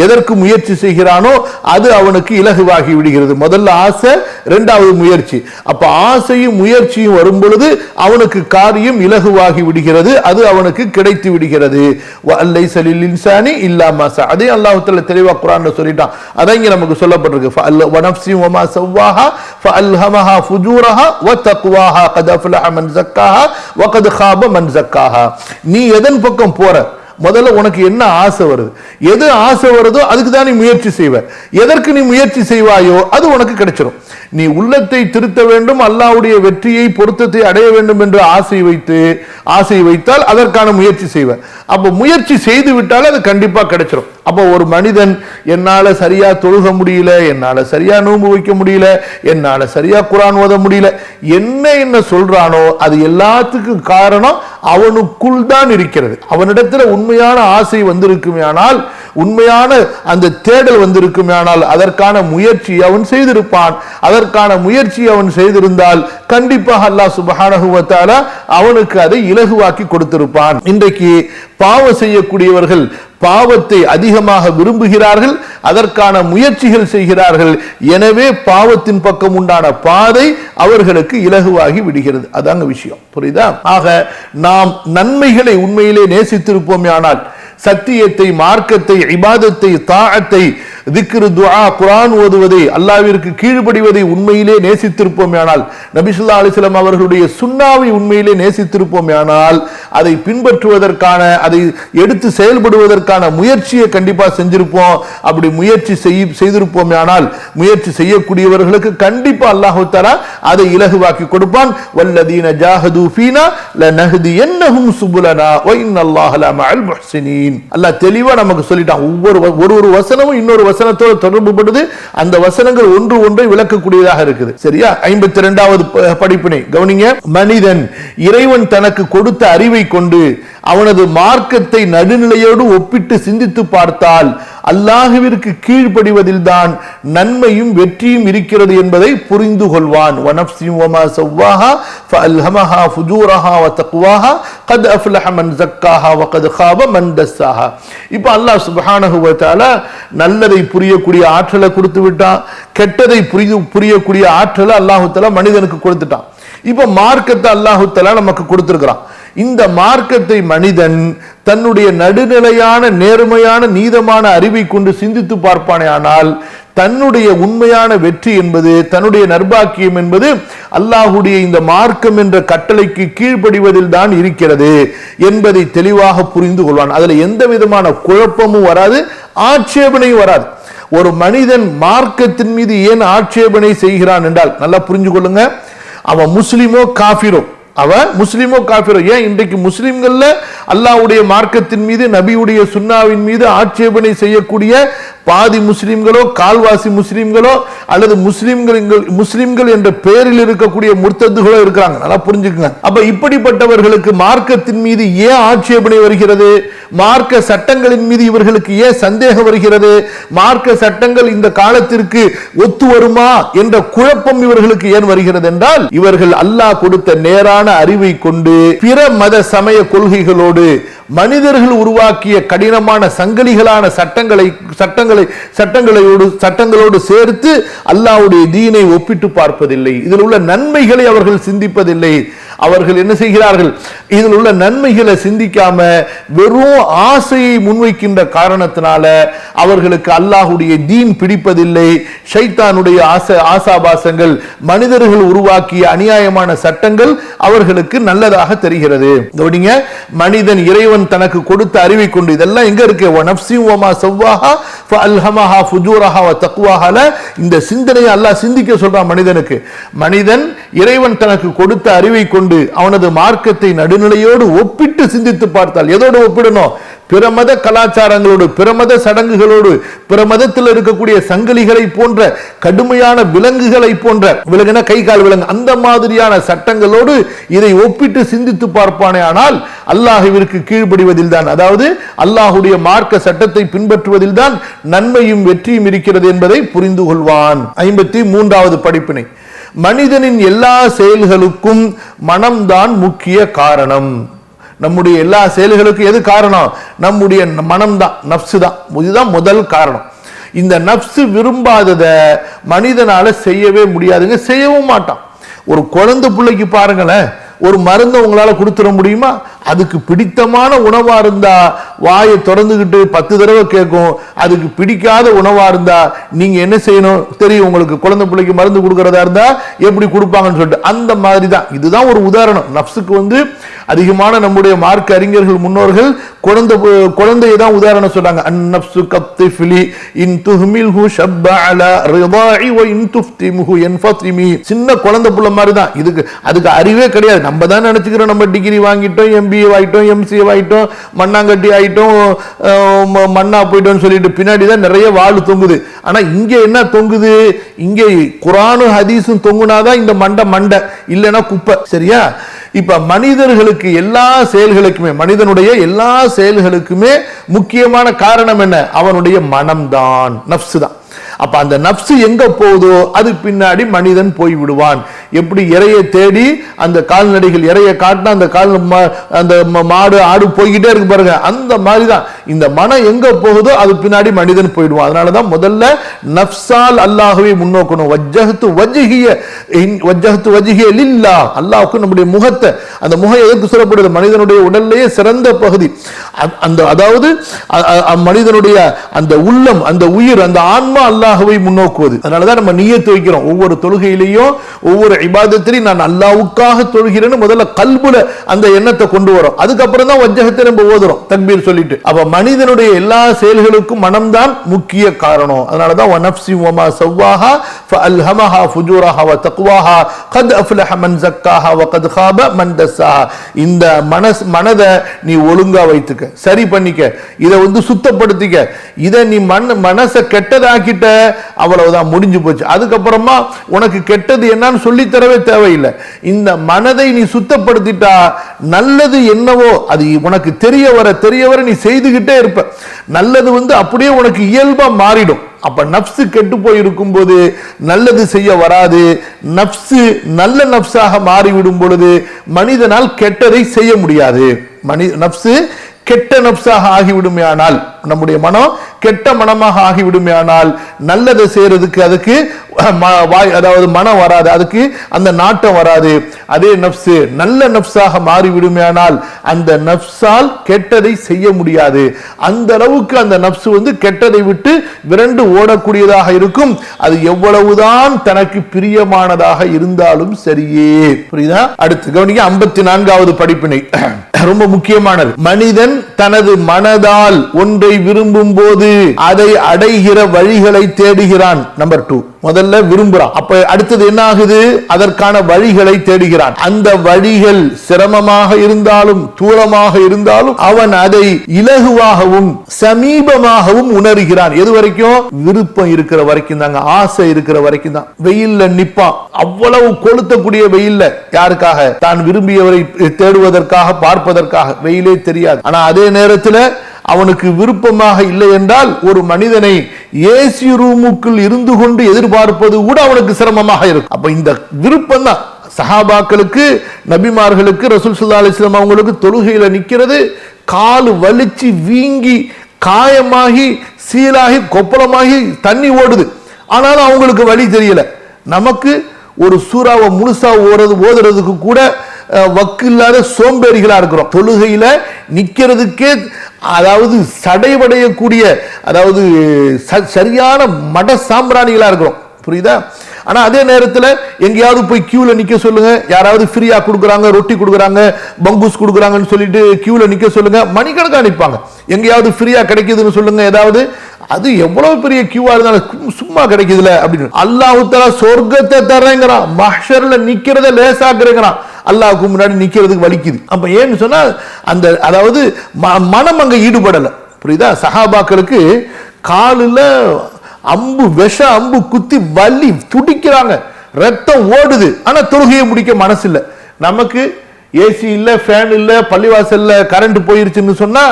எதற்கு முயற்சி செய்கிறானோ அது அவனுக்கு இலகுவாகி விடுகிறது. முதல்ல ஆசை, இரண்டாவது முயற்சி. அப்ப ஆசையும் முயற்சியும் வரும் பொழுது அவனுக்கு காரியம் இலகுவாகி விடுகிறது, அது அவனுக்கு கிடைத்து விடுகிறது. வலைஸ லில் இன்சானி இல்லா மா ஸா. அதே அல்லாஹ் தஆலா தெளிவா குர்ஆன்ல சொல்லிட்டான். அதான் இங்க நமக்கு சொல்லப்பட்டிருக்கு. வனஃப்ஸி வமா ஸவ்வாஹா ஃபஅல்ஹமஹா ஃபுஜூரஹா வ தக்வாஹா கத் அஃலஹ மன் ஸக்காஹா வ கத் காப மன் ஸக்காஹா. நீ எதன் பக்கம் போற? முதல்ல உனக்கு என்ன ஆசை வருது? எது ஆசை வருதோ அதுக்கு தான் நீ முயற்சி செய்வ. எதற்கு நீ முயற்சி செய்வாயோ அது உனக்கு கிடைச்சிடும். நீ உள்ளத்தை திருத்த வேண்டும், அல்லாஹ்வுடைய வெற்றியை பொருத்தத்தை அடைய வேண்டும் என்று ஆசை வைத்தால் அதற்கான முயற்சி செய்வ. அப்ப முயற்சி செய்து விட்டால் அது கண்டிப்பா கிடைச்சிடும். அப்போ ஒரு மனிதன் என்னால சரியா தொழுக முடியல, என்னால சரியா நோன்பு வைக்க முடியல, என்னால சரியா குர்ஆன் ஓத முடியல, என்ன சொல்றானோ அது எல்லாத்துக்கும் காரணம் அவனுக்குள் தான் இருக்கிறது. அவனிடத்துல உண்மையான ஆசை வந்திருக்குமேயானால், உண்மையான அந்த தேடல் வந்திருக்குமேயானால் அதற்கான முயற்சி அவன் செய்திருப்பான். அதற்கான முயற்சி அவன் செய்திருந்தால் கண்டிப்பாக அல்லாஹ் சுப்ஹானஹு வ தஆலா அவனுக்கு அதை இலகுவாக்கி கொடுத்திருப்பான். இன்றைக்கு பாவம் செய்யக்கூடியவர்கள் பாவத்தை அதிகமாக விரும்புகிறார்கள், அதற்கான முயற்சிகள் செய்கிறார்கள். எனவே பாவத்தின் பக்கம் உண்டான பாதை அவர்களுக்கு இலகுவாகி விடுகிறது. அதாங்க விஷயம். புரியுதா? ஆக நாம் நன்மைகளை உண்மையிலே நேசித்திருப்போம், ஆனால் சத்தியத்தை, மார்க்கத்தை, இபாதத்தை, தாஅத்தை திக்ரு, துஆ, குர்ஆன் ஓதுவதை, அல்லாஹ்விற்கு கீழ்ப்படிவதை உண்மையிலே நேசித்திருப்போமேயானால், நபி ஸல்லல்லாஹு அலைஹி வஸல்லம் அவர்களுடைய சுன்னாவை உண்மையிலே நேசித்திருப்போமேயானால், அதை பின்பற்றுவதற்கான, அதை எடுத்து செயல்படுவதற்கான முயற்சியை கண்டிப்பா செஞ்சிருப்போம். அப்படி முயற்சி செய்திருப்போமேயானால், முயற்சி செய்யக்கூடியவர்களுக்கு கண்டிப்பா அல்லாஹ் தஆலா அதை இலகுவாக்கி கொடுப்பான். வல்லதீன ஜாஹது ஃபீனா லனஹ்தியன்னஹும் சுபுலனா வ இன்னல்லாஹ லமஅல் முஹ்ஸினீன். அல்லாஹ் தெளிவா நமக்கு சொல்லிட்டான். ஒரு வசனமும் இன்னொரு வசனத்தோடு தொடர்புபடுது. அந்த வசனங்கள் ஒன்று ஒன்றை விளக்கக்கூடியதாக இருக்குது. சரியா? 52வது படிப்பினை கவனிங்க. மனிதன் இறைவன் தனக்கு கொடுத்த அறிவை கொண்டு அவனது மார்க்கத்தை நடுநிலையோடு ஒப்பிட்டு சிந்தித்து பார்த்தால் அல்லாஹ்விற்கு கீழ்ப்படிவதில் தான் நன்மையும் வெற்றியும் இருக்கிறது என்பதை புரிந்து கொள்வான். வனஃப்ஸின் வமா ஸவ்வாஹா ஃபஅல்ஹமஹா ஃபுஜூரஹா வதக்வாஹா கத் அஃப்லஹ மன் ஸக்காஹா வகத் காப மன் தஸ்ஸாஹா. இப்போ அல்லாஹ் சுப்ஹானஹு வ தஆலா நல்லதை புரியக்கூடிய ஆற்றலை கொடுத்து விட்டான், கெட்டதை புரியக்கூடிய ஆற்றலை அல்லாஹ் தஆலா மனிதனுக்கு கொடுத்துட்டான். இப்போ மார்க்கத்தை அல்லாஹ் தஆலா நமக்கு கொடுத்திருக்கிறான். இந்த மார்க்கத்தை மனிதன் தன்னுடைய நடுநிலையான, நேர்மையான, நீதமான அறிவை கொண்டு சிந்தித்து பார்ப்பானே ஆனால் தன்னுடைய உண்மையான வெற்றி என்பது, தன்னுடைய நற்பாக்கியம் என்பது அல்லாஹுடைய இந்த மார்க்கம் என்ற கட்டளைக்கு கீழ்ப்படிவதில் தான் இருக்கிறது என்பதை தெளிவாக புரிந்து கொள்வான். அதுல எந்த விதமான குழப்பமும் வராது, ஆட்சேபனையும் வராது. ஒரு மனிதன் மார்க்கத்தின் மீது ஏன் ஆட்சேபனை செய்கிறான் என்றால் நல்லா புரிஞ்சு கொள்ளுங்க. அவன் முஸ்லிமோ காஃபிரோ, அவன் முஸ்லிமோ காஃபிரோ. ஏன் இன்றைக்கு முஸ்லிம்கள்ல அல்லாஹ்வுடைய மார்க்கத்தின் மீது, நபியுடைய சுன்னாவின் மீது ஆட்சேபனை செய்யக்கூடிய பாதி முஸ்லிம்களோ, கால்வாசி முஸ்லிம்களோ, அல்லது முஸ்லிம்கள் என்ற பெயரில் இருக்கக்கூடிய முர்த்ததுகளோ இருக்கிறாங்க. நல்லா புரிஞ்சுக்கங்க. அப்ப இப்படிப்பட்டவர்களுக்கு மார்க்கத்தின் மீது ஏன் ஆட்சேபனை வருகிறது? மார்க்க சட்டங்களின் மீது இவர்களுக்கு ஏன் சந்தேகம் வருகிறது? மார்க்க சட்டங்கள் இந்த காலத்திற்கு ஒத்து வருமா என்ற குழப்பம் இவர்களுக்கு ஏன் வருகிறது என்றால், இவர்கள் அல்லாஹ் கொடுத்த நேரான அறிவை கொண்டு பிற மத சமய கொள்கைகளோடு மனிதர்கள் உருவாக்கிய கடினமான சங்கிலிகளான சட்டங்களோடு சேர்த்து அல்லாஹ்வுடைய தீனை ஒப்பிட்டு பார்ப்பதில்லை. இதில் உள்ள நன்மைகளை அவர்கள் சிந்திப்பதில்லை. அவர்கள் என்ன செய்கிறார்கள்? இதில் உள்ள நன்மைகளை சிந்திக்காம வெறும் ஆசையை முன்வைக்கின்ற காரணத்தினால அவர்களுக்கு அல்லாஹ்வுடைய தீன் பிடிப்பதில்லை. ஷைத்தானுடைய ஆசாபாசங்கள், மனிதர்கள் உருவாக்கிய அநியாயமான சட்டங்கள் அவர்களுக்கு நல்லதாக தெரிகிறது. கவனிங்க, மனிதன் இறைவன் தனக்கு கொடுத்த அறிவை கொண்டு, இதெல்லாம் எங்க இருக்கு? வனஃப்ஸின் வமா ஸவ்வாஹா ஃபஅல்ஹமஹா ஃபுஜூரஹா வதக்வாஹா. இந்த சிந்தனையை அல்லாஹ் சிந்திக்க சொல்றான் மனிதனுக்கு. மனிதன் இறைவன் தனக்கு கொடுத்த அறிவை கொண்டு அவனது மார்க்கத்தை நடுநிலையோடு ஒப்பிட்டு சிந்தித்து பார்த்தால், எதோடு ஒப்பிடணும்? பிற மத கலாச்சாரங்களோடு, பிற மத சடங்குகளோடு, பிற மதத்தில் இருக்கக்கூடிய சங்கிலிகளை போன்ற, கடுமையான விலங்குகளை போன்ற, விலங்குனா கை கால் விலங்கு, அந்த மாதிரியான சட்டங்களோடு இதை ஒப்பிட்டு சிந்தித்து பார்ப்பானே ஆனால் அல்லாஹ்விற்கு கீழ்ப்படிவதில் தான், அதாவது அல்லாஹ்வுடைய மார்க்க சட்டத்தை பின்பற்றுவதில் தான் நன்மையும் வெற்றியும் இருக்கிறது என்பதை புரிந்து கொள்வான். 53வது படிப்பினை. மனிதனின் எல்லா செயல்களுக்கும் மனம்தான் முக்கிய காரணம். நம்முடைய எல்லா செயல்களுக்கும் எது காரணம்? நம்முடைய மனம்தான், நப்சு தான். இதுதான் முதல் காரணம். இந்த நப்சு விரும்பாதத மனிதனால செய்யவே முடியாதுங்க, செய்யவும் மாட்டான். ஒரு குழந்தை பிள்ளைக்கு பாருங்களேன், ஒரு மருந்தை உங்களால கொடுத்துட முடியுமா? அதுக்கு பிடித்தமான உணவா இருந்தா வாயை திறந்துகிட்டு 10 தடவை கேட்கும். அதுக்கு பிடிக்காத உணவா இருந்தா நீங்க என்ன செய்யணும் தெரியும். உங்களுக்கு குழந்தை பிள்ளைக்கு மருந்து கொடுக்கறதா இருந்தா எப்படி கொடுப்பாங்கன்னு சொல்லிட்டு, அந்த மாதிரி தான். இதுதான் ஒரு உதாரணம். நப்சுக்கு அதிகமான நம்முடைய மார்க்க அறிஞர்கள், முன்னோர்கள் குழந்தையை தான் உதாரணம் சொல்றாங்க. அந்நப்சு கத்திஃபிலி இன் துஹ்மில்ஹு ஷப்ப அலா ரிதாஇ வ இன் துஃப்திமுஹு யன்ஃபதிமி. சின்ன குழந்தை புள்ள மாதிரி தான். அதுக்கு அறிவே கிடையாது. நம்ம தான் நினைச்சுக்கிறோம் நம்ம டிகிரி வாங்கிட்டோம், MBA ஆயிட்டோம், MCA ஆயிட்டோம், மண்ணாங்கட்டி ஆயிட்டோம், மண்ணா போயிட்டோம்னு சொல்லிட்டு பின்னாடி தான் நிறைய வாழு தொங்குது. ஆனா இங்க என்ன தொங்குது? இங்க குர்ஆனும் ஹதீஸும் தொங்குனாதான் இந்த மண்டை, இல்லைன்னா குப்பை. சரியா? இப்ப மனிதர்களுக்கு எல்லா செயல்களுக்குமே, மனிதனுடைய எல்லா செயல்களுக்குமே முக்கியமான காரணம் என்ன? அவனுடைய மனம்தான், நப்சு தான். அப்ப அந்த நப்சு எங்க போகுதோ அது பின்னாடி மனிதன் போய் விடுவான். எப்படி இறையை தேடி அந்த கால்நடைகள் இறையை காட்டினா அந்த அந்த மாடு ஆடு போய்கிட்டே இருக்கு பாருங்க, அந்த மாதிரி தான் இந்த மனம் எங்க போகுதோ அது பின்னாடி மனிதன் போயிடுவான். அதனாலதான் முதல்ல நப்சால் அல்லாஹ்வை முன்னோக்கணும். வஜ்ஜஹ்து வஜ்ஹிய லில்லாஹ், அல்லாஹ்வுக்கு நம்முடைய முகத்தை, அந்த முகம் எதற்கு சொல்லப்படுது? மனிதனுடைய உடல்லையே சிறந்த பகுதி அந்த, அதாவது மனிதனுடைய அந்த உள்ளம், அந்த உயிர், அந்த ஆன்மா அல்லாஹ்வை முன்னோக்குவது. அதனாலதான் நம்ம நிய்யத் வைக்கிறோம். ஒவ்வொரு தொழுகையிலையும் ஒவ்வொரு இபாதத்திலையும் நான் அல்லாஹ்வுக்காக தொழுகிறேன்னு முதல்ல கல்புல அந்த எண்ணத்தை கொண்டு வரோம். அதுக்கப்புறம் தான் வஜ்ஜஹத்தை நம்ம ஓதுறோம் தக்பீர் சொல்லிட்டு. அப்ப மனிதனுடைய எல்லா செயல்களுக்கும் மனம்தான் முக்கிய காரணம். அதனாலதான் வனஃப்ஸி வமா ஸவ்வாஹா ஃபஅல்ஹமஹா ஃபுஜூரஹா வ தக்வாஹா கத் அஃப்லஹ மன் ஸக்காஹா வ கத் காப மன் தஸ்ஸாஹா. இந்த மனதை நீ ஒழுங்கா வைத்துக்க, சரி பண்ணிக்க, இதை சுத்தப்படுத்திக்க. இதை நீ மனசை கெட்டதாக்கிட்ட, அவ்வளவுதான், முடிஞ்சு போச்சு. அதுக்கப்புறமா உனக்கு கெட்டது என்னன்னு சொல்லி தரவே தேவையில்லை. இந்த மனதை நீ சுத்தப்படுத்திட்டா நல்லது என்னவோ அது உனக்கு தெரிய வர நீ செய்துகிட்டே இருப்ப. நல்லது அப்படியே உனக்கு இயல்பா மாறிடும். அப்ப நப்சு கெட்டு போய் இருக்கும் போது நல்லது செய்ய வராது. நப்சு நல்ல நப்சாக மாறிவிடும் பொழுது மனிதனால் கெட்டதை செய்ய முடியாது. நப்சு கெட்ட நப்சாக ஆகிவிடுமையானால், நம்முடைய மனம் கெட்ட மனமாக ஆகிவிடுமையானால் நல்லதை செய்யறதுக்கு அதுக்கு அதாவது மனம் வராது, அதுக்கு அந்த நாட்டம் வராது. அதே நப்சு நல்ல நப்சாக மாறிவிடுமையானால் அந்த நப்சால் கெட்டதை செய்ய முடியாது. அந்த அளவுக்கு அந்த நப்சு கெட்டதை விட்டு விரண்டு ஓடக்கூடியதாக இருக்கும். அது எவ்வளவுதான் தனக்கு பிரியமானதாக இருந்தாலும் சரியே. புரியுதா? அடுத்து கவனிக்க 54வது படிப்பினை, ரொம்ப முக்கியமானது. மனிதன் தனது மனதால் ஒன்றை விரும்பும் போது அதை அடைகிற வழிகளை தேடுகிறான். நம்பர் 2, முதல்ல விரும்புறான். அப்ப அடுத்தது என்ன ஆகுது? அதற்கான வழிகளை தேடுகிறான். அந்த வழிகள் சிரமமாக இருந்தாலும் தூரமாக இருந்தாலும் அவன் அதை இலகுவாகவும் சமீபமாகவும் உணர்கிறான். எது வரைக்கும்? விருப்பம் இருக்கிற வரைக்கும் தாங்க, ஆசை இருக்கிற வரைக்கும் தான். வெயில்ல நிப்பான், அவ்வளவு கொளுத்தக்கூடிய வெயில்ல. யாருக்காக? தான் விரும்பியவரை தேடுவதற்காக, பார்ப்பதற்காக. வெயிலே தெரியாது. ஆனா அதே நேரத்தில் அவனுக்கு விருப்பமாக இல்லை என்றால் ஒரு மனிதனை ஏசி ரூமுக்குள் இருந்து கொண்டு எதிர்பார்ப்பது கூட அவனுக்கு சிரமமாக இருக்கும். அப்ப இந்த விருப்பம் தான் சஹாபாக்களுக்கு, நபிமார்களுக்கு, ரசூல் ஸல்லல்லாஹு அலைஹி வஸல்லம் அவங்களுக்கு தொழுகையில நிக்கிறது கால் வலிச்சு வீங்கி காயமாகி சீலாகி கொப்பளமாகி தண்ணி ஓடுது. ஆனாலும் அவங்களுக்கு வழி தெரியல. நமக்கு ஒரு சூறாவை முழுசா ஓதுறதுக்கு கூட வக்கு இல்லாத சோம்பேறிகளா இருக்கிறோம். தொழுகையில நிக்கிறதுக்கே அதாவது சடைவடையக்கூடிய, அதாவது சரியான மட சாம்பிராணிகளா இருக்கிறோம். புரியுதா? ஆனா அதே நேரத்தில் எங்கேயாவது போய் கியூல நிக்க சொல்லுங்க, யாராவது ஃப்ரீயா கொடுக்குறாங்க, ரொட்டி கொடுக்குறாங்க, பங்கூஸ் கொடுக்குறாங்கன்னு சொல்லிட்டு கியூல நிக்க சொல்லுங்க, மணிக்கணக்கா நிற்பாங்க. எங்கேயாவது ஃப்ரீயா கிடைக்குதுன்னு சொல்லுங்க, ஏதாவது, அது எவ்வளவு பெரிய கியூவா இருந்தாலும் சும்மா கிடைக்குதுல அப்படின்னு. அல்லாஹ் தஆலா சொர்க்கத்தை தரேங்கிறான், மஹ்ஷர்ல நிக்கிறத லேசாக்குறேங்கிறான். அல்லாஹ்வுக்கு முன்னாடி நிக்கிறதுக்கு வலிக்குது. அப்ப ஏன்னு சொன்னா அந்த, அதாவது மனம் அங்க ஈடுபடல. புரியுதா? சஹாபாக்களுக்கு காலில் அம்பு, விஷ அம்பு குத்தி வலி துடிக்கிறாங்க, ரத்தம் ஓடுது. ஆனா தொழுகையை முடிக்க மனசு இல்லை. நமக்கு ஏசி இல்ல, ஃபேன் இல்ல, பள்ளிவாசல்ல கரண்ட் போயிருச்சுன்னு சொன்னா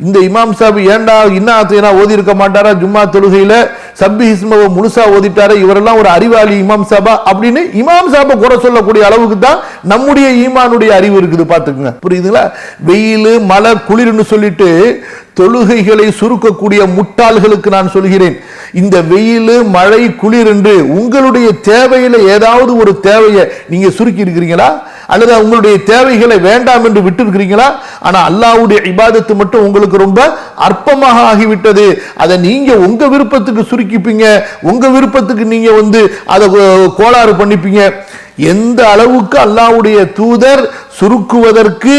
இந்த இமாம் சாப் ஏண்டா இன்னா ஓதி இருக்க மாட்டாரா? ஜும்மா தொழுகையில சப்பி ஹிஸ்மவை முழுசா ஓதிட்டாரு, இவரெல்லாம் ஒரு அறிவாளி இமாம் சாபா அப்படின்னு இமாம் சாபை குறை சொல்லக்கூடிய அளவுக்கு தான் நம்முடைய ஈமானுடைய அறிவு இருக்குது. பாத்துக்குங்க. புரியுதுங்களா? வெயில், மழை, குளிர்னு சொல்லிட்டு தொழுகைகளை சுருக்கக்கூடிய முட்டாள்களுக்கு நான் சொல்கிறேன், இந்த வெயில், மழை, குளிர் என்று உங்களுடைய தேவையில ஏதாவது ஒரு தேவையை நீங்க சுருக்கி இருக்கிறீங்களா? அல்லது உங்களுடைய தேவைகளை வேண்டாம் என்று விட்டு இருக்கிறீங்களா? ஆனா அல்லாஹ்வுடைய இபாதத்து மட்டும் உங்களுக்கு ரொம்ப அற்பமாக ஆகிவிட்டது. அதை நீங்க உங்க விருப்பத்துக்கு சுருக்கிப்பீங்க, உங்க விருப்பத்துக்கு நீங்க அதை கோளாறு பண்ணிப்பீங்க. எந்த அளவுக்கு அல்லாஹ்வுடைய தூதர் சுருக்குவதற்கு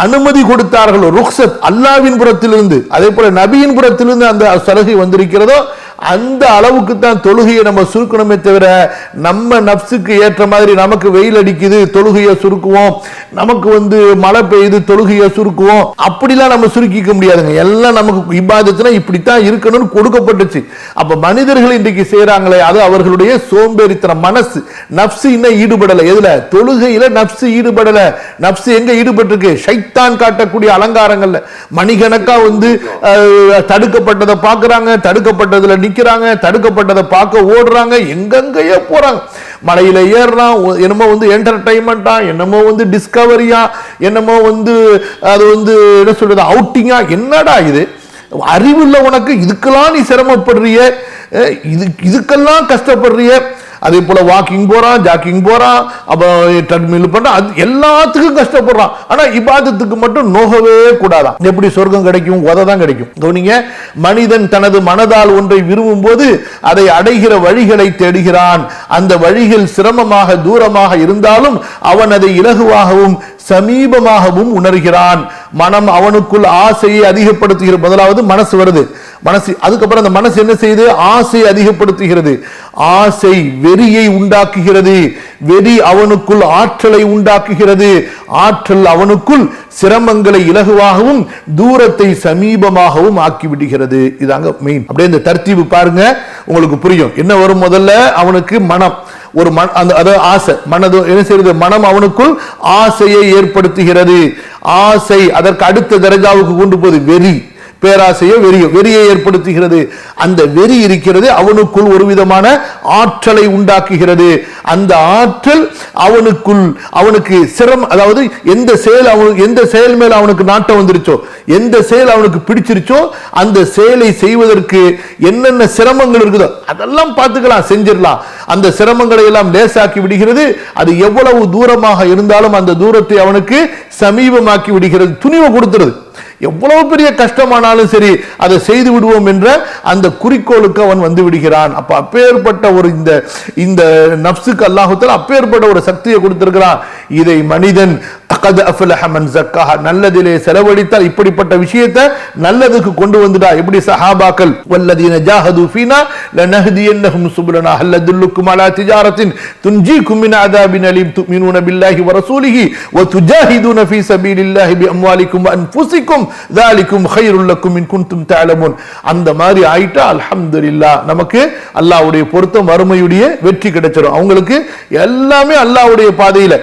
அனுமதி கொடுத்தார்களோ, ருக்ஸத் அல்லாஹ்வின் புறத்திலிருந்து, அதே போல நபியின் புறத்திலிருந்து அந்த சலுகை வந்திருக்கிறதோ அந்த அளவுக்கு தான் தொழுகையை நம்ம சுருக்கணுமே தவிர, நம்ம நப்சுக்கு ஏற்ற மாதிரி நமக்கு வெயில் அடிக்குது தொழுகையை சுருக்குவோம், நமக்கு மழை பெய்யுது தொழுகையை சுருக்குவோம், அப்படிலாம் நம்ம சுருக்கிக்க முடியாதுங்க. எல்லாம் நமக்கு இபாதத்துல இப்படித்தான் இருக்கணும்னு கொடுக்கப்பட்டுச்சு. அப்ப மனிதர்கள் இன்றைக்கு செய்யறாங்களே, அது அவர்களுடைய சோம்பேறித்தனம். மனசு, நப்சு இன்னும் ஈடுபடல. எதுல? தொழுகையில நப்சு ஈடுபடல. நப்சு எங்க ஈடுபட்டு இருக்கு? ஷைத்தான் காட்டக்கூடிய அலங்காரங்கள்ல. மணிகணக்கா தடுக்கப்பட்டதை பாக்குறாங்க, தடுக்கப்பட்டதுல நிக்கிறாங்க, தடுக்கப்பட்டதை பார்க்க ஓடுறாங்க, எங்கெங்கயோ போறாங்க. மலையில ஏறுறான், என்னமோ என்டர்டைன்மெண்டா, என்னமோ டிஸ்கவரியா, என்னமோ அது என்ன சொல்றது அவுட்டிங்கா. என்னடா இது? அறிவுள்ள உனக்கு இதுக்கெல்லாம் நீ சிரமப்படுறிய, இதுக்கெல்லாம் கஷ்டப்படுறிய. அதே போல வாக்கிங் போறான், ஜாக்கிங் போறான், அப்புறம் ட்ரெட்மில் பண்றான், அது எல்லாத்துக்கும் கஷ்டப்படுறான். ஆனா இபாதத்துக்கு மட்டும் நோகவே கூடாதான். எப்படி சொர்க்கம் கிடைக்கும்? உததான் கிடைக்கும். கவனிங்க, மனிதன் தனது மனதால் ஒன்றை விரும்பும் போது அதை அடைகிற வழிகளை தேடுகிறான். அந்த வழிகள் சிரமமாக தூரமாக இருந்தாலும் அவன் அதை இலகுவாகவும் சமீபமாகவும் உணர்கிறான். மனம் அவனுக்குள் ஆசையை அதிகப்படுத்துகிறது. முதலாவது மனசு வருது, மனசு, அதுக்கப்புறம் அந்த மனசு என்ன செய்யுது? ஆசை அதிகப்படுத்துகிறது. ஆசை வெறியை உண்டாக்குகிறது. வெறி அவனுக்குள் ஆற்றலை உண்டாக்குகிறது. ஆற்றல் அவனுக்குள் சிரமங்களை இலகுவாகவும் தூரத்தை சமீபமாகவும் ஆக்கிவிடுகிறது. இதாங்க மெயின். அப்படியே இந்த தர்த்தீபு பாருங்க, உங்களுக்கு புரியும். என்ன வரும்? முதல்ல அவனுக்கு மனம், ஒரு ஆசை, மனது என்ன செய்யறது? மனம் அவனுக்குள் ஆசையை ஏற்படுத்துகிறது. ஆசை அதற்கு அடுத்த தரஜாவுக்கு கொண்டு போகுது, வெறி, பேராசையோ வெறியை ஏற்படுத்துகிறது. அந்த வெறி இருக்கிறது அவனுக்குள் ஒரு விதமான ஆற்றலை உண்டாக்குகிறது. அந்த ஆற்றல் அவனுக்கு சிரமம், அதாவது எந்த செயல் மேல அவனுக்கு நாட்டம் வந்துருச்சோ, எந்த செயல் அவனுக்கு பிடிச்சிருச்சோ அந்த செயலை செய்வதற்கு என்னென்ன சிரமங்கள் இருக்குதோ அதெல்லாம் பார்த்துக்கலாம், செஞ்சிடலாம். அந்த சிரமங்களை எல்லாம் லேசாக்கி விடுகிறது. அது எவ்வளவு தூரமாக இருந்தாலும் அந்த தூரத்தை அவனுக்கு சமீபமாக்கி விடுகிறது, துணிவை கொடுத்துருது. எவ்வளவு பெரிய கஷ்டமானாலும் சரி அதை செய்து விடுவோம் என்ற அந்த குறிக்கோளுக்கு அவன் வந்து விடுகிறான். அப்ப அப்பேற்பட்ட ஒரு இந்த நப்சுக்கு அல்லாஹ் தஆலா அப்பேற்பட்ட ஒரு சக்தியை கொடுத்திருக்கிறான். இதை மனிதன் நல்லதிலே செலவழித்தால் இப்படிப்பட்ட விஷயத்தை நல்லதுக்கு கொண்டு வந்துட்டா. எப்படி சஹாபாக்கள் வல்லதீன ஜாஹது ஃபீனா லனஹ்தியன்னஹும் சுபுலனா ஹல் அதுல்லுக்கும் அலா திஜாரத்தின் துன்ஜீக்கும் மின் அஸாபின் அலீம் துமினூன பில்லாஹி வ ரசூலிஹி வ துஜாஹிதூன ஃபீ சபீலில்லாஹி பி அம்வாலிக்கும் வ அன்ஃபுஸிக்கும் ذلكم خير لكم إن كنتم تعلمون. அந்த மாதிரி ஆயிட்டா அல்ஹம்துலில்லாஹ், நமக்கு அல்லாஹ்வுடைய பொருத்தம், வறுமையுடைய வெற்றி கிடைச்சிடும். அவங்களுக்கு எல்லாமே அல்லாஹ்வுடைய பாதையில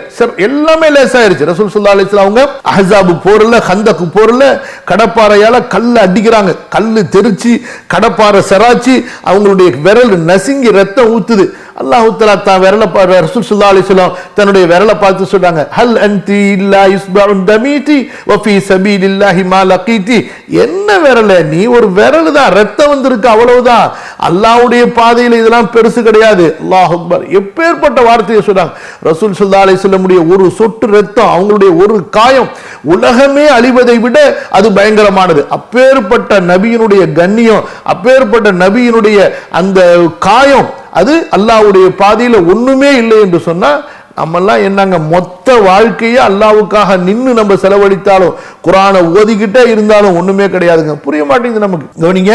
எல்லாமே லேசாயிருச்சு. ரசூல் ஸல்லல்லாஹு அலைஹி வஸல்லம் அவங்க அஹ்ஸாப் போர்ல, கந்தக் போர்ல கடப்பாறையால கல்ல அடிக்கிறாங்க. கல்லு தெரிச்சு கடப்பாறை சராச்சி அவங்களுடைய விரல் நசுங்கி ரத்தம் ஊத்துது. அல்லாஹ் தஆலா தான் விரலை ரசூல் ஸல்லல்லாஹு அலைஹி வஸல்லம் தன்னுடைய விரலை பார்த்து சொல்றாங்க, ஹல் அன்தி இல்லா யுஸ்பஉன் தமீதி வ ஃபீ சபீலில்லாஹி மா லகீதி. என்ன விரல, நீ ஒரு விரல் தான், ரத்தம் வந்திருக்கு, அவ்வளவுதான். அல்லாஹ்வுடைய பாதையில இதெல்லாம் பெருசு கிடையாது. அல்லாஹ் அக்பர். எப்பேற்பட்ட வார்த்தையை சொல்றாங்க. ரசூல் ஸல்லல்லாஹு அலைஹி வஸல்லமுடைய ஒரு சொட்டு ரத்தம், அவங்களுடைய ஒரு காயம் உலகமே அழிவதை விட அது பயங்கரமானது. அப்பேற்பட்ட நபியினுடைய கண்ணியம், அப்பேற்பட்ட நபியினுடைய அந்த காயம், அது அல்லாஹ்வுடைய பாதையில ஒண்ணுமே இல்லை என்று சொன்னா நம்மெல்லாம் என்னங்க, மொத்த வாழ்க்கையை அல்லாஹ்வுக்காக நின்று நம்ம செலவழித்தாலும் குர்ஆனை ஓதிக்கிட்டே இருந்தாலும் ஒண்ணுமே கிடையாதுங்க. புரிய மாட்டேங்குது நமக்கு. கவனிங்க,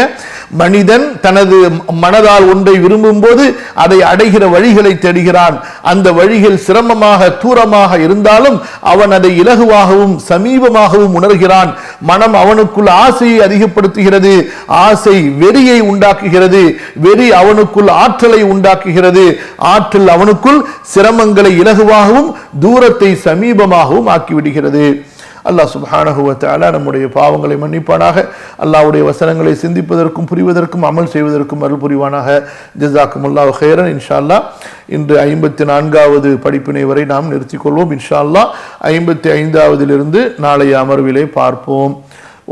மனிதன் தனது மனதால் ஒன்றை விரும்பும் போது அதை அடைகிற வழிகளை தேடுகிறான். அந்த வழிகள் சிரமமாக தூரமாக இருந்தாலும் அவன் அதை இலகுவாகவும் சமீபமாகவும் உணர்கிறான். மனம் அவனுக்குள் ஆசையை அதிகப்படுத்துகிறது. ஆசை வெறியை உண்டாக்குகிறது. வெறி அவனுக்குள் ஆற்றலை உண்டாக்குகிறது. ஆற்றல் அவனுக்குள் சிரமங்களை இலகுவாகவும் தூரத்தை சமீபமாகவும் ஆக்கிவிடுகிறது. அல்லாஹ் சுப்ஹானஹு வ தஆலா நம்முடைய பாவங்களை மன்னிப்பானாக. அல்லாஹ்வுடைய வசனங்களை சிந்திப்பதற்கும் புரிவதற்கும் அமல் செய்வதற்கும் அருள் புரிவானாக. ஜஸாக்குமுல்லாஹு கைரன். இன்ஷா அல்லாஹ் இன்று 54வது படிப்பினை வரை நாம் நிறுத்திக் கொள்வோம். இன்ஷா அல்லாஹ் 55வதிலிருந்து நாளைய அமர்விலே பார்ப்போம்.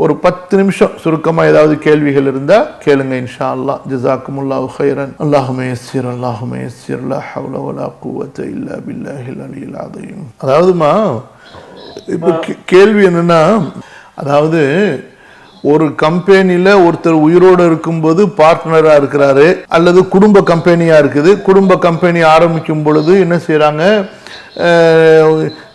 ஒரு 10 நிமிஷம் சுருக்கமா ஏதாவது கேள்விகள் இருந்தா கேளுங்க இன்ஷா அல்லாஹ். ஜஸாக்குமுல்லாஹு கைரன். அல்லாஹும்ம யஸ்ஸிர் அல்லாஹும்ம யஸ்ஸிர் லா ஹவ்ல வலா குவத இல்லா பில்லாஹில் அலியில் அதீம். அதாவதுமா இப்போ கேள்வி என்னன்னா, அதாவது ஒரு கம்பெனியில ஒருத்தர் உயிரோடு இருக்கும்போது பார்ட்னரா இருக்கிறாரு, அல்லது குடும்ப கம்பெனியா இருக்குது. குடும்ப கம்பெனி ஆரம்பிக்கும் பொழுது என்ன செய்யறாங்க,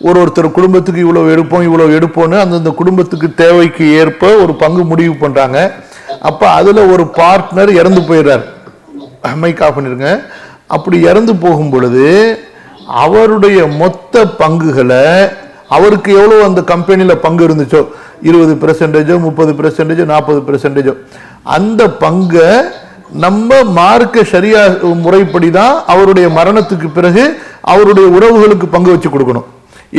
ஒருத்தர் குடும்பத்துக்கு இவ்வளவு எடுப்போம்னு அந்தந்த குடும்பத்துக்கு தேவைக்கு ஏற்ப ஒரு பங்கு முடிவு பண்றாங்க. அப்ப அதுல ஒரு பார்ட்னர் இறந்து போயிடுறார். மைக் ஆஃப் பண்ணிருங்க. அப்படி இறந்து போகும் பொழுது அவருடைய மொத்த பங்குகளை, அவருக்கு எவ்வளவு அந்த கம்பெனியில பங்கு இருந்துச்சோ, 20%, 30%, 40%, அந்த பங்கை நம்ம மார்க்க ஷரியா முறைப்படி தான் அவருடைய மரணத்துக்கு பிறகு அவருடைய உறவுகளுக்கு பங்கு வச்சு கொடுக்கணும்.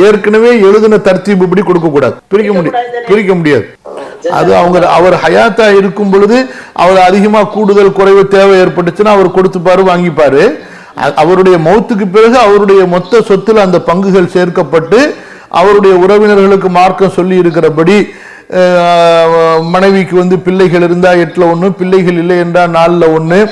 ஏற்கனவே எழுதின தர்த்தீப் இப்படி கொடுக்க கூடாது, பிரிக்க முடியாது. அது அவர் ஹயாத்தா இருக்கும் பொழுது அவர் அதிகமா கூடுதல் குறைவு தேவை ஏற்பட்டுச்சுன்னா அவர் கொடுத்துப்பாரு, வாங்கிப்பாரு. அவருடைய மௌத்துக்கு பிறகு அவருடைய மொத்த சொத்துல அந்த பங்குகள் சேர்க்கப்பட்டு அவருடைய உறவினர்களுக்கு மார்க்கம் சொல்லி இருக்கிறபடி மனைவிக்கு பிள்ளைகள் இருந்தா 8ல் 1, பிள்ளைகள் இல்லை என்றால் 4ல் 1,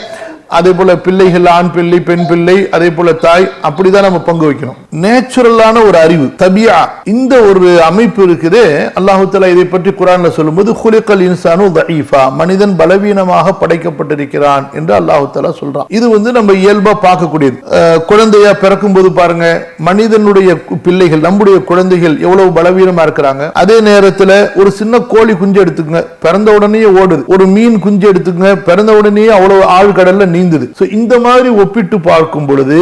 அதே போல பிள்ளைகள் ஆண் பிள்ளை பெண் பிள்ளை, அதே போல தாய், அப்படிதான் நம்ம பங்கு வைக்கணும். நேச்சுரலான ஒரு அறிவு, தபியா, இந்த ஒரு அமைப்பு இருக்குது. அல்லாஹ் தஆலா இதை பற்றி குர்ஆன்ல சொல்லும்போது குலிகல் இன்சானு தஈஃபா, மனிதன் பலவீனமாக படைக்கப்பட்டிருக்கிறான் என்று அல்லாஹ் தஆலா சொல்றான். இது நம்ம இயல்பா பார்க்கக்கூடியது. குழந்தையா பிறக்கும் போது பாருங்க, மனிதனுடைய பிள்ளைகள், நம்முடைய குழந்தைகள் எவ்வளவு பலவீனமா இருக்கிறாங்க. அதே நேரத்தில் ஒரு சின்ன கோழி குஞ்சு எடுத்துக்கங்க, பிறந்த உடனே ஓடுது. ஒரு மீன் குஞ்சு எடுத்துக்கங்க, பிறந்த உடனே அவ்வளவு ஆழ்கடல்ல நீந்தது. இந்த மாதிரி ஒப்பிட்டு பார்க்கும் பொழுது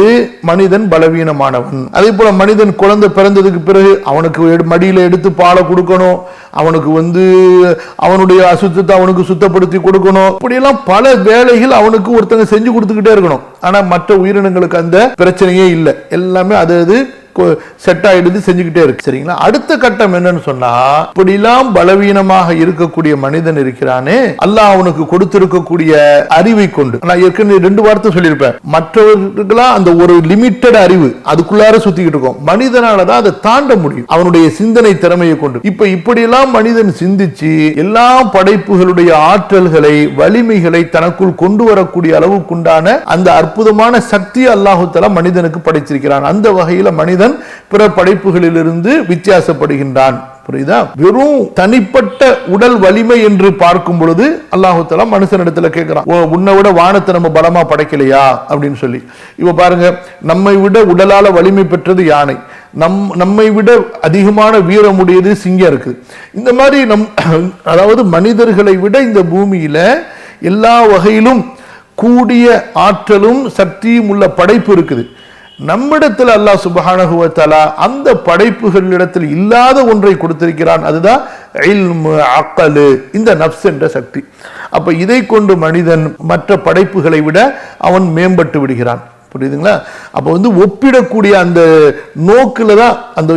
மனிதன் பலவீனமானவன். அதே போல மனிதன் குழந்தை பிறந்ததுக்கு பிறகு அவனுக்கு மடியில எடுத்து பாலை கொடுக்கணும், அவனுக்கு அவனுடைய அசுத்தத்தை அவனுக்கு சுத்தப்படுத்தி கொடுக்கணும். இப்படியெல்லாம் பல வேலைகள் அவனுக்கு ஒருத்தங்க செஞ்சு கொடுத்துக்கிட்டே இருக்கணும். ஆனா மற்ற உயிரினங்களுக்கு அந்த பிரச்சனையே இல்லை, எல்லாமே அது செட் ஆயிடுது, செஞ்சுக்கிட்டே இருக்கு. சரிங்களா? அடுத்த கட்டம் என்னன்னு சொன்னா, இப்படிலாம் பலவீனமாக இருக்கக்கூடிய மனிதன் இருக்கிறானே, அல்லாஹ் அவனுக்கு கொடுத்திருக்கக்கூடிய அறிவை கொண்டு, நான் ஏற்கனவே 2 வார்த்தை சொல்லியிருப்பேன், மற்றவர்களா அந்த ஒரு லிமிட்டட் அறிவு அதுக்குள்ளார சுத்திக்கிட்டு இருக்கும். மனிதனாலதான் அதை தாண்ட முடியும் அவனுடைய சிந்தனை திறமையை கொண்டு. இப்படியெல்லாம் மனிதன் சிந்திச்சு எல்லா படைப்புகளுடைய ஆற்றல்களை வலிமைகளை தனக்குள் கொண்டு வரக்கூடிய அளவுக்குண்டான அந்த அற்புதமான சக்தி அல்லாஹ் தஆலா மனிதனுக்கு படைத்திருக்கிறான். அந்த வகையில மனிதன் பிற படைப்புகளிலிருந்து வித்தியாசப்படுகின்றான். புரியுதா? வெறும் தனிப்பட்ட உடல் வலிமை என்று பார்க்கும் பொழுது அல்லாஹ் தஆலா மனுஷனிடத்துல கேட்கிறான், உன்னை விட வானத்தை நம்ம பலமா படைக்கலையா அப்படின்னு சொல்லி. இப்ப பாருங்க, நம்மை விட உடலால வலிமை பெற்றது யானை, நம்மை விட அதிகமான வீரமுடையது சிங்கம் இருக்கு. இந்த மாதிரி அதாவது மனிதர்களை விட இந்த பூமியில எல்லா வகையிலும் கூடிய ஆற்றலும் சக்தியும் உள்ள படைப்பு இருக்குது. நம்மிடத்தில் அல்லாஹ் சுப்ஹானஹு வ தஆலா அந்த படைப்புகளிடத்தில் இல்லாத ஒன்றை கொடுத்திருக்கிறான். அதுதான் இல்மு, அக்ல், இந்த நஃப்ஸ் என்ற சக்தி. அப்ப இதை கொண்டு மனிதன் மற்ற படைப்புகளை விட அவன் மேம்பட்டு விடுகிறான். புரியுதுங்களா? அப்ப ஒப்பிடக்கூடிய அந்த நோக்குல தான் அந்த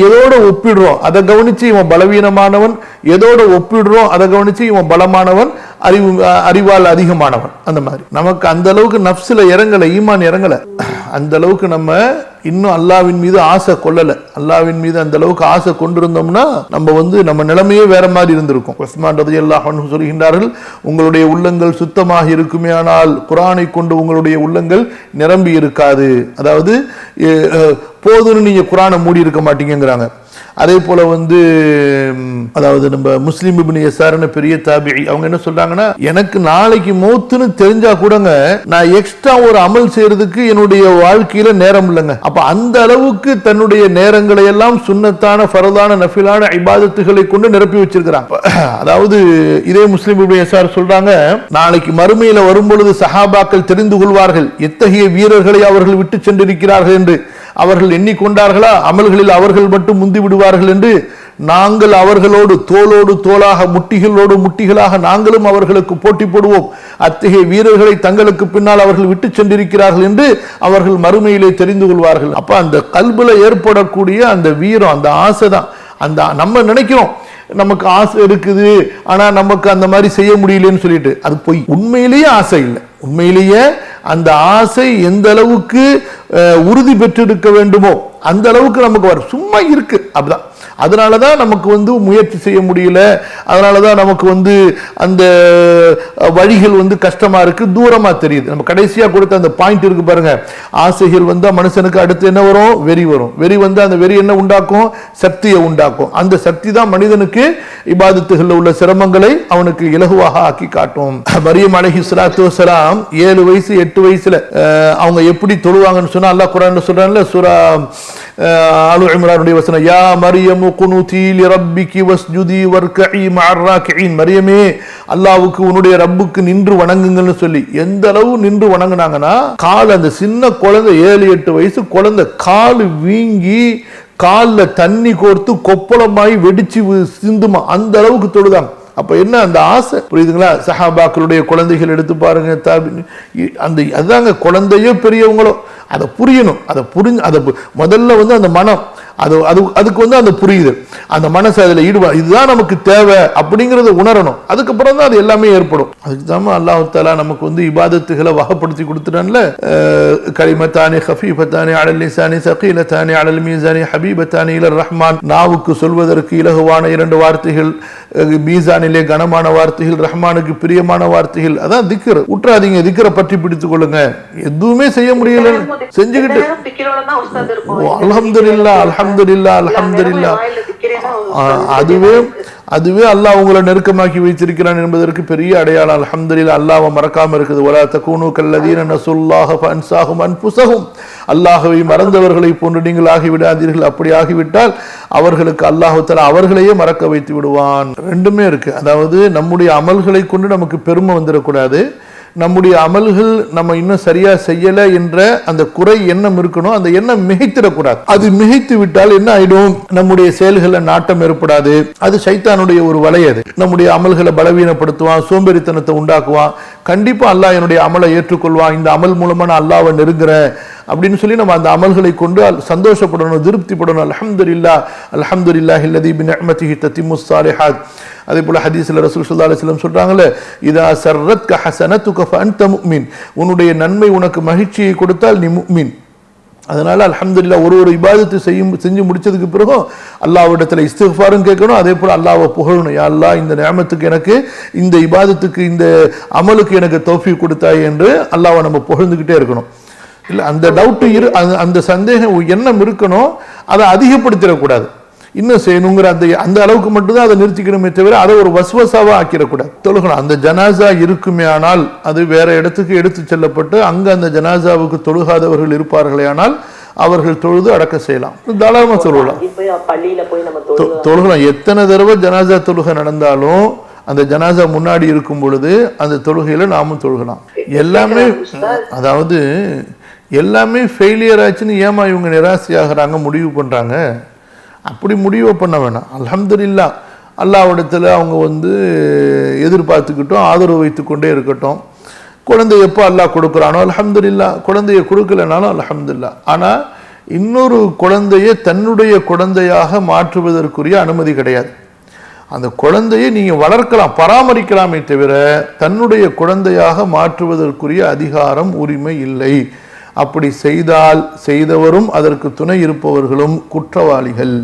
எதோட ஒப்பிடுறோம் அதை கவனிச்சு இவன் பலவீனமானவன், எதோட ஒப்பிடுறோம் அதை கவனிச்சு இவன் பலமானவன், அறிவால் அதிகமானவன். அந்த மாதிரி நமக்கு அந்த அளவுக்கு நஃப்ஸ்ல இறங்கல, ஈமான் இறங்கல. அந்த அளவுக்கு நம்ம இன்னும் அல்லாஹ்வின் மீது ஆசை கொள்ளல. அல்லாஹ்வின் மீது அந்த அளவுக்கு ஆசை கொண்டிருந்தோம்னா நம்ம நிலைமையே வேற மாதிரி இருந்திருக்கும். உஸ்மான் ரலியல்லாஹு அன்ஹு சொல்கின்றார்கள், உங்களுடைய உள்ளங்கள் சுத்தமாக இருக்குமேயானால் குர்ஆனை கொண்டு உங்களுடைய உள்ளங்கள் நிரம்பி இருக்காது. அதாவது போதுன்னு நீங்க குர்ஆனை மூடி இருக்க மாட்டீங்கிறாங்க. அதே போல அதாவது நம்ம முஸ்லிம் இப்னு யஸார்னு பெரிய தாபிஈ, அவங்க என்ன சொல்றாங்கன்னா, எனக்கு நாளைக்கு மௌத்துன்னு தெரிஞ்சா கூடங்க நான் எக்ஸ்ட்ரா ஒரு அமல் செய்யறதுக்கு என்னுடைய வாழ்க்கையில நேரம் இல்லைங்க. அப்ப அந்த அளவுக்கு தன்னுடைய நேரங்களை எல்லாம் சுன்னத்தான ஃபர்தான நஃபிலான இபாதத்துகளை கொண்டு நிரப்பி வச்சிருக்கிறாங்க. அதாவது இதே முஸ்லிம் இப்னு யஸார் சொல்றாங்க, நாளைக்கு மறுமையில வரும்பொழுது சஹாபாக்கள் தெரிந்து கொள்வார்கள் எத்தகைய வீரர்களை அவர்கள் விட்டு சென்றிருக்கிறார்கள் என்று. அவர்கள் எண்ணிக்கொண்டார்களா அமல்களில் அவர்கள் மட்டும் முந்தி விடுவார்கள் என்று. நாங்கள் அவர்களோடு தோளோடு தோளாக முட்டிகளோடு முட்டிகளாக நாங்களும் அவர்களுக்கு போட்டி போடுவோம். அத்தகைய வீரர்களை தங்களுக்கு பின்னால் அவர்கள் விட்டு சென்றிருக்கிறார்கள் என்று அவர்கள் மறுமையிலே தெரிந்து கொள்வார்கள். அப்ப அந்த கல்புல ஏற்படக்கூடிய அந்த வீரம், அந்த ஆசை தான். அந்த நம்ம நினைக்கிறோம் நமக்கு ஆசை இருக்குது, ஆனா நமக்கு அந்த மாதிரி செய்ய முடியலன்னு சொல்லிட்டு, அது பொய். உண்மையிலேயே ஆசை இல்லை. உண்மையிலேயே அந்த ஆசை எந்த அளவுக்கு உறுதி பெற்றிருக்க வேண்டுமோ அந்த அளவுக்கு நமக்கு வரும். சும்மா இருக்கு, அப்படிதான். அதனாலதான் நமக்கு முயற்சி செய்ய முடியல. அதனாலதான் நமக்கு அந்த வழிகள் கஷ்டமா இருக்கு, தூரமா தெரியுது. நம்ம கடைசியா கொடுத்த அந்த பாயிண்ட் இருக்கு பாருங்க, ஆசைகள் வந்தா மனுஷனுக்கு அடுத்து என்ன வரும்? வெறி வரும். வெறி அந்த வெறி என்ன உண்டாக்கும்? சக்தியை உண்டாக்கும். அந்த சக்தி தான் மனிதனுக்கு இபாதத்துகள்ல உள்ள சிரமங்களை அவனுக்கு இலகுவாக ஆக்கி காட்டும். மரியம் அலைஹிஸ்ஸலாத்து வஸ்ஸலாம் 7 வயசு 8 வயசுல அவங்க எப்படி தொழுவாங்கன்னு சொன்னா அல்லாஹ் குர்ஆன்ல சொல்றான்ல, சூரா ஆலு இம்ரானுடைய வசனம், யா மரியம் குனூதி லிரப்பிகி வஸ்ஜுதி வர்கஇ மஅர் ராகிஈன். மரியமே, அல்லாஹ்வுக்கு உன்னுடைய ரப்புக்கு நின்று வணங்குங்கள்னு சொல்லி எந்த அளவு நின்று வணங்குனாங்கன்னா, அந்த சின்ன குழந்தை 7-8 வயசு குழந்தை கால் வீங்கி காலில் தண்ணி கோர்த்து கொப்பளமாய் வெடிச்சு சிந்துமா, அந்த அளவுக்கு தொழுதாங்க. அப்ப என்ன அந்த ஆசை, புரியுதுங்களா? சஹாபாக்களுடைய குழந்தைகள் எடுத்து பாருங்க, அதுதாங்க குழந்தையோ பெரியவங்களோ அதை புரியணும். அதை புரிஞ்சு அதை முதல்ல அந்த மனம் அதுக்கு வந்து அந்த புரியுது, அந்த மனசு அதில் ஈடுபாடு, இதுதான் நமக்கு தேவை அப்படிங்கிறத உணரணும். அதுக்கப்புறம் தான் அது எல்லாமே ஏற்படும். அதுக்கு தான் அல்லாஹ் தஆலா நமக்கு வந்து இபாதத்துகளை வகைப்படுத்தி கொடுத்துட்டான்ல. கலிமத்தானி ஹஃபீஃபத்தானி அலல் லிசானி ஸகீலத்தானி அலல் மீசானி ஹபீபத்தானி இலர் ரஹ்மான். நாவுக்கு சொல்வதற்கு இலகுவான 2 வார்த்தைகள், மீசானிலே கனமான வார்த்தைகள், ரஹ்மானுக்கு பிரியமான வார்த்தைகள். அதான் திக்ர். உற்றாதீங்க, திக்ரை பற்றி பிடித்துக் கொள்ளுங்க. எதுவுமே செய்ய முடியல செஞ்சுக்கிட்டு அல்ஹம்துலில்லாஹ் அல்ஹம்துலில்லாஹ் அல்ஹம்துலில்லாஹ், அதுவே அல்லாஹ் உங்களை நெருக்கமாக்கி வைத்திருக்கிறான் என்பதற்கு பெரிய அடையாளம். அல்ஹம்துலில்லாஹ். அல்லாஹ்வை மறக்காம இருக்குது. வலா தகூனு கல்லதீன நஸுல்லாஹ ஃபஅன்ஸாஹும் அன்ஃபுஸஹும். அல்லாஹ்வை மறந்தவர்களை போன்று நீங்கள் ஆகிவிடாதீர்கள். அப்படி ஆகிவிட்டால் அவர்களுக்கு அல்லாஹ் தஆலா அவர்களையே மறக்க வைத்து விடுவான். ரெண்டுமே இருக்கு. அதாவது நம்முடைய அமல்களை கொண்டு நமக்கு பெருமை வந்துடக்கூடாது. நம்முடைய அமல்கள் நம்ம இன்னும் சரியா செய்யல என்ற அந்த குறை எண்ணம் இருக்கணும். அந்த எண்ணம் மிகைத்திடக்கூடாது. அது மிகைத்து விட்டால் என்ன ஆயிடும், நம்முடைய செயல்களை நாட்டம் ஏற்படாது. அது சைத்தானுடைய ஒரு வலையது. நம்முடைய அமல்களை பலவீனப்படுத்துவான், சோம்பேறித்தனத்தை உண்டாக்குவான். கண்டிப்பா அல்லாஹ் என்னுடைய அமலை ஏற்றுக்கொள்வான், இந்த அமல் மூலமா நான் அல்லாஹ்வை நெருங்குறேன் அப்படின்னு சொல்லி நம்ம அந்த அமல்களை கொண்டு சந்தோஷப்படணும், திருப்திப்படணும். அல்ஹம்துலில்லாஹ் அல்ஹம்துலில்லாஹி அல்லதி பிநிஅமதிஹி தத்திம்முஸ் ஸாலிஹாத். அதே போல ஹதீஸ்ல ரசூல் ஸல்லல்லாஹு அலைஹி வஸல்லம் சொல்றாங்கல, இதா சர்ரத்க ஹஸனதுக ஃபஅன்த முஃமின். உன்னுடைய நன்மை உனக்கு மகிழ்ச்சியை கொடுத்தால் நீ முஃமின். அதனால அல்ஹம்துலில்லாஹ் ஒரு இபாதத்தை செஞ்சு முடிச்சதுக்கு பிறகு அல்லாஹ்விடத்துல இஸ்திக்ஃபாரும் கேட்கணும். அதே போல அல்லாஹ்வை புகழணும். யா அல்லாஹ், இந்த நிஅமத்துக்கு எனக்கு, இந்த இபாதத்துக்கு, இந்த அமலுக்கு எனக்கு தௌஃபீக் கொடுத்தாய் என்று அல்லாஹ்வை நம்ம புகழ்ந்துகிட்டே இருக்கணும். இல்ல அந்த டவுட் அந்த சந்தேகம் எண்ணம் இருக்கணும். அதை அதிகப்படுத்திடக்கூடாது. இன்னும் செய்யணுங்கிற அந்த அளவுக்கு மட்டும்தான் அதை நிறுத்திக்கணுமே தவிர அதை ஒரு வஸ்வசாவா ஆக்கிடக்கூடாது. தொழுகணும். அந்த ஜனாசா இருக்குமே ஆனால் அது வேற இடத்துக்கு எடுத்து செல்லப்பட்டு அங்க அந்த ஜனாசாவுக்கு தொழுகாதவர்கள் இருப்பார்களே ஆனால் அவர்கள் தொழுது அடக்க செய்யலாம். தாராளமா சொல்லலாம், தொழுகலாம். எத்தனை தடவை ஜனாசா தொழுகை நடந்தாலும் அந்த ஜனாசா முன்னாடி இருக்கும் பொழுது அந்த தொழுகையில நாமும் தொழுகலாம். எல்லாமே அதாவது எல்லாமே ஃபெயிலியர் ஆச்சுன்னு ஏமா இவங்க நிராசையாகிறாங்க, முடிவு பண்றாங்க? அப்படி முடிவு பண்ண வேணாம். அல்ஹம்துலில்லாஹ், அல்லாஹ்விடத்தில் அவங்க வந்து எதிர்பார்த்துக்கிட்டோம், ஆதரவு வைத்து கொண்டே இருக்கட்டும். குழந்தை எப்போ அல்லாஹ் கொடுக்குறானோ அல்ஹம்துலில்லாஹ், குழந்தைய கொடுக்கலனாலும் அல்ஹம்துலில்லாஹ். ஆனால் இன்னொரு குழந்தையை தன்னுடைய குழந்தையாக மாற்றுவதற்குரிய அனுமதி கிடையாது. அந்த குழந்தையை நீங்கள் வளர்க்கலாம், பராமரிக்கலாமே தவிர தன்னுடைய குழந்தையாக மாற்றுவதற்குரிய அதிகாரம், உரிமை இல்லை. அப்படி செய்தால் செய்தவரும் அதற்கு துணை இருப்பவர்களும் குற்றவாளிகள்.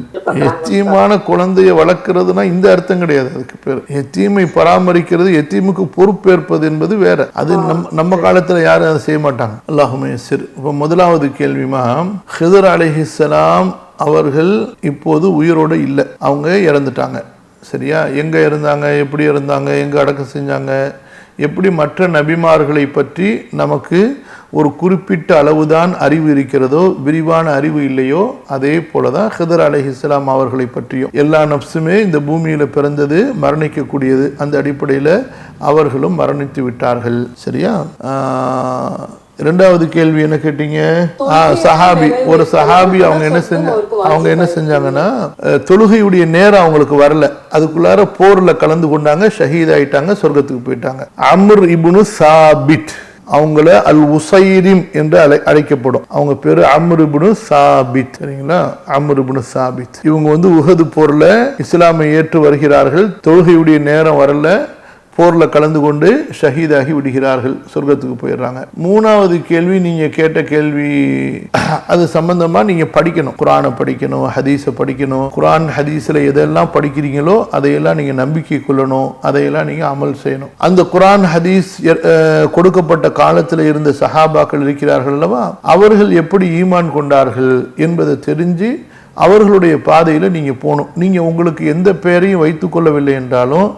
எத்தீமான குழந்தையை வளர்க்கிறதுனா இந்த அர்த்தம் கிடையாது. அதுக்கு பேர் எத்தீமை பராமரிக்கிறது, எத்தீமுக்கு பொறுப்பேற்பது என்பது வேற. அது நம்ம காலத்துல யாரும் அதை செய்ய மாட்டாங்க. அல்லாஹுமே சரி. இப்போ முதலாவது கேள்விமா, ஹிதர் அலைஹிஸ்ஸலாம் அவர்கள் இப்போது உயிரோடு இல்லை, அவங்க இறந்துட்டாங்க. சரியா? எங்க இருந்தாங்க, எப்படி இருந்தாங்க, எங்க அடக்கம் செஞ்சாங்க, எப்படி மற்ற நபிமார்களை பற்றி நமக்கு ஒரு குறிப்பிட்ட அளவுதான் அறிவு இருக்கிறதோ, விரிவான அறிவு இல்லையோ, அதே போலதான் ஹிதர் அலைஹிஸ்ஸலாம் அவர்களை பற்றியும். எல்லா நப்சுமே இந்த பூமியில பிறந்தது மரணிக்கக்கூடியது. அந்த அடிப்படையில் அவர்களும் மரணித்து விட்டார்கள். சரியா? இரண்டாவது கேள்வி என்ன கேட்டீங்க? சஹாபி, ஒரு சஹாபி அவங்க என்ன செஞ்சாங்கன்னா, தொழுகையுடைய நேரம் அவங்களுக்கு வரல, அதுக்குள்ளார போர்ல கலந்து கொண்டாங்க, ஷஹீத் ஆயிட்டாங்க, சொர்க்கத்துக்கு போயிட்டாங்க. அம்ர் இப்னு சாபித், அவங்கள அல் உசைரிம் என்று அழைக்கப்படும். அவங்க பேரு அம்ர் இப்னு சாபித். சரிங்களா? அம்ர் இப்னு சாபித். இவங்க வந்து உஹது போர்ல இஸ்லாமை ஏற்று வருகிறார்கள். தொழுகையுடைய நேரம் வரல, போர்ல கலந்து கொண்டு ஷஹீதாகி விடுகிறார்கள், சொர்க்கத்துக்கு போயிடுறாங்க. மூணாவது கேள்வி, நீங்க கேட்ட கேள்வி அது சம்பந்தமா நீங்க படிக்கணும், குர்ஆனை படிக்கணும், ஹதீஸை படிக்கணும். குர்ஆன் ஹதீஸ்ல எதெல்லாம் படிக்கிறீங்களோ அதையெல்லாம் நீங்க நம்பிக்கை கொள்ளணும், அதையெல்லாம் நீங்க அமல் செய்யணும். அந்த குர்ஆன் ஹதீஸ் கொடுக்கப்பட்ட காலத்தில் இருந்த சஹாபாக்கள் இருக்கிறார்கள் அல்லவா, அவர்கள் எப்படி ஈமான் கொண்டார்கள் என்பதை தெரிஞ்சு அவர்களுடைய பாதையில நீங்க போகணும். நீங்க உங்களுக்கு எந்த பெயரையும் வைத்துக் கொள்ளவில்லை என்றாலும்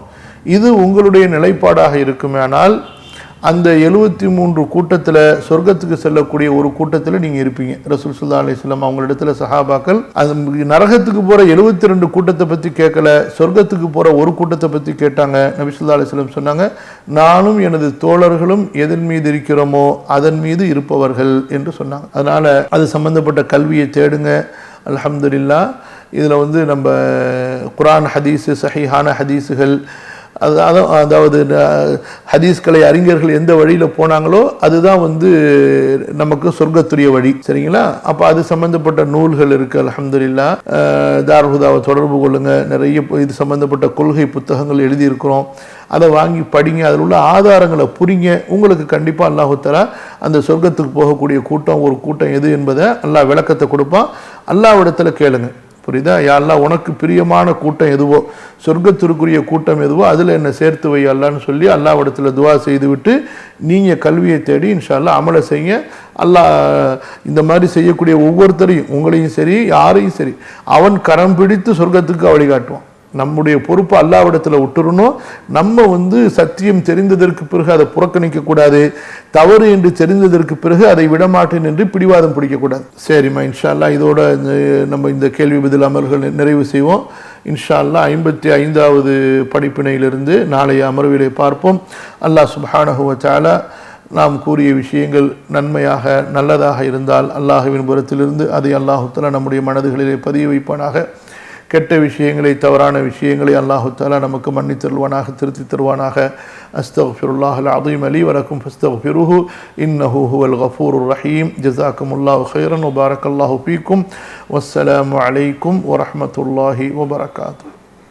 இது உங்களுடைய நிலைப்பாடாக இருக்குமேனால் அந்த 73 கூட்டத்தில் சொர்க்கத்துக்கு செல்லக்கூடிய ஒரு கூட்டத்தில் நீங்கள் இருப்பீங்க. ரசூல் ஸல்லல்லாஹு அலைஹி வஸல்லம் அவங்களிடத்துல சஹாபாக்கள் அது நரகத்துக்கு போகிற 72 கூட்டத்தை பற்றி கேட்கல, சொர்க்கத்துக்கு போகிற ஒரு கூட்டத்தை பற்றி கேட்டாங்க. நபி ஸல்லல்லாஹு அலைஹி வஸல்லம் சொன்னாங்க, நானும் எனது தோழர்களும் எதன் மீது இருக்கிறோமோ அதன் மீது இருப்பவர்கள் என்று சொன்னாங்க. அதனால் அது சம்பந்தப்பட்ட கல்வியை தேடுங்க. அல்ஹம்துலில்லாஹ், இதில் வந்து நம்ம குர்ஆன் ஹதீஸு, சஹீஹான ஹதீஸுகள், அதாவது ஹதீஸ்களை அறிஞர்கள் எந்த வழியில் போனாங்களோ அதுதான் வந்து நமக்கு சொர்க்கத்துடைய வழி. சரிங்களா? அப்போ அது சம்பந்தப்பட்ட நூல்கள் இருக்கு. அல்ஹம்துலில்லாஹ், தாருல்-ஹுதாவை தொடர்பு கொள்ளுங்க. நிறைய இது சம்பந்தப்பட்ட கொள்கை புத்தகங்கள் எழுதியிருக்கிறோம். அதை வாங்கி படிங்க, அதில் உள்ள ஆதாரங்களை புரிங்க. உங்களுக்கு கண்டிப்பாக அல்லாஹ் தஆலா அந்த சொர்க்கத்துக்கு போகக்கூடிய கூட்டம் ஒரு கூட்டம் எது என்பதை அல்லாஹ் விளக்கத்தை கொடுப்பான். அல்லாஹ்விடத்தில் கேளுங்க. புரியுதா? யா அல்லாஹ், உனக்கு பிரியமான கூட்டம் எதுவோ, சொர்க்கத்திற்குரிய கூட்டம் எதுவோ அதில் என்னை சேர்த்து வை அல்லான்னு சொல்லி அல்லாஹ்விடத்தில் துவா செய்துவிட்டு நீங்கள் கல்வியை தேடி இன்ஷா அல்லாஹ் அமலை செய்யுங்க. அல்லாஹ் இந்த மாதிரி செய்யக்கூடிய ஒவ்வொருத்தரையும், உங்களையும் சரி யாரையும் சரி, அவன் கரம் பிடித்து சொர்க்கத்துக்கு வழிகாட்டுவான். நம்முடைய பொறுப்பு அல்லாஹ்விடத்தில் விட்டுறணும். நம்ம வந்து சத்தியம் தெரிந்ததற்கு பிறகு அதை புறக்கணிக்க கூடாது. தவறு என்று தெரிந்ததற்கு பிறகு அதை விடமாட்டேன் என்று பிடிவாதம் பிடிக்கக்கூடாது. சரிம்மா, இன்ஷா அல்லாஹ் இதோட நம்ம இந்த கேள்வி பதில் அமல்கள் நிறைவு செய்வோம். இன்ஷா அல்லாஹ் 55வது படிப்பினையிலிருந்து நாளைய அமர்விலே பார்ப்போம். அல்லாஹ் சுப்ஹானஹு வ தஆலா நாம் கூறிய விஷயங்கள் நன்மையாக நல்லதாக இருந்தால் அல்லாஹ்வின் புறத்திலிருந்து அதை அல்லாஹ் தஆலா நம்முடைய மனதுகளிலே பதிய வைப்பானாக. கெட்ட விஷயங்களை, தவறான விஷயங்களை அல்லாஹ் தஆலா நமக்கு மன்னித் தருவானாக, திருத்தி தருவானாக. அஸ்தக்ஃபிருல்லாஹல் அஸீம் லீ வ லக்கும் ஃபஸ்தக்ஃபிருஹு இன்னஹு ஹுவல் கஃபூருர் ரஹீம். ஜஸாக்குமுல்லாஹு கைரன் வ பாரக்கல்லாஹு ஃபீக்கும். வஸ்ஸலாமு அலைக்கும் வ ரஹ்மத்துல்லாஹி வ பரகாத்துஹு.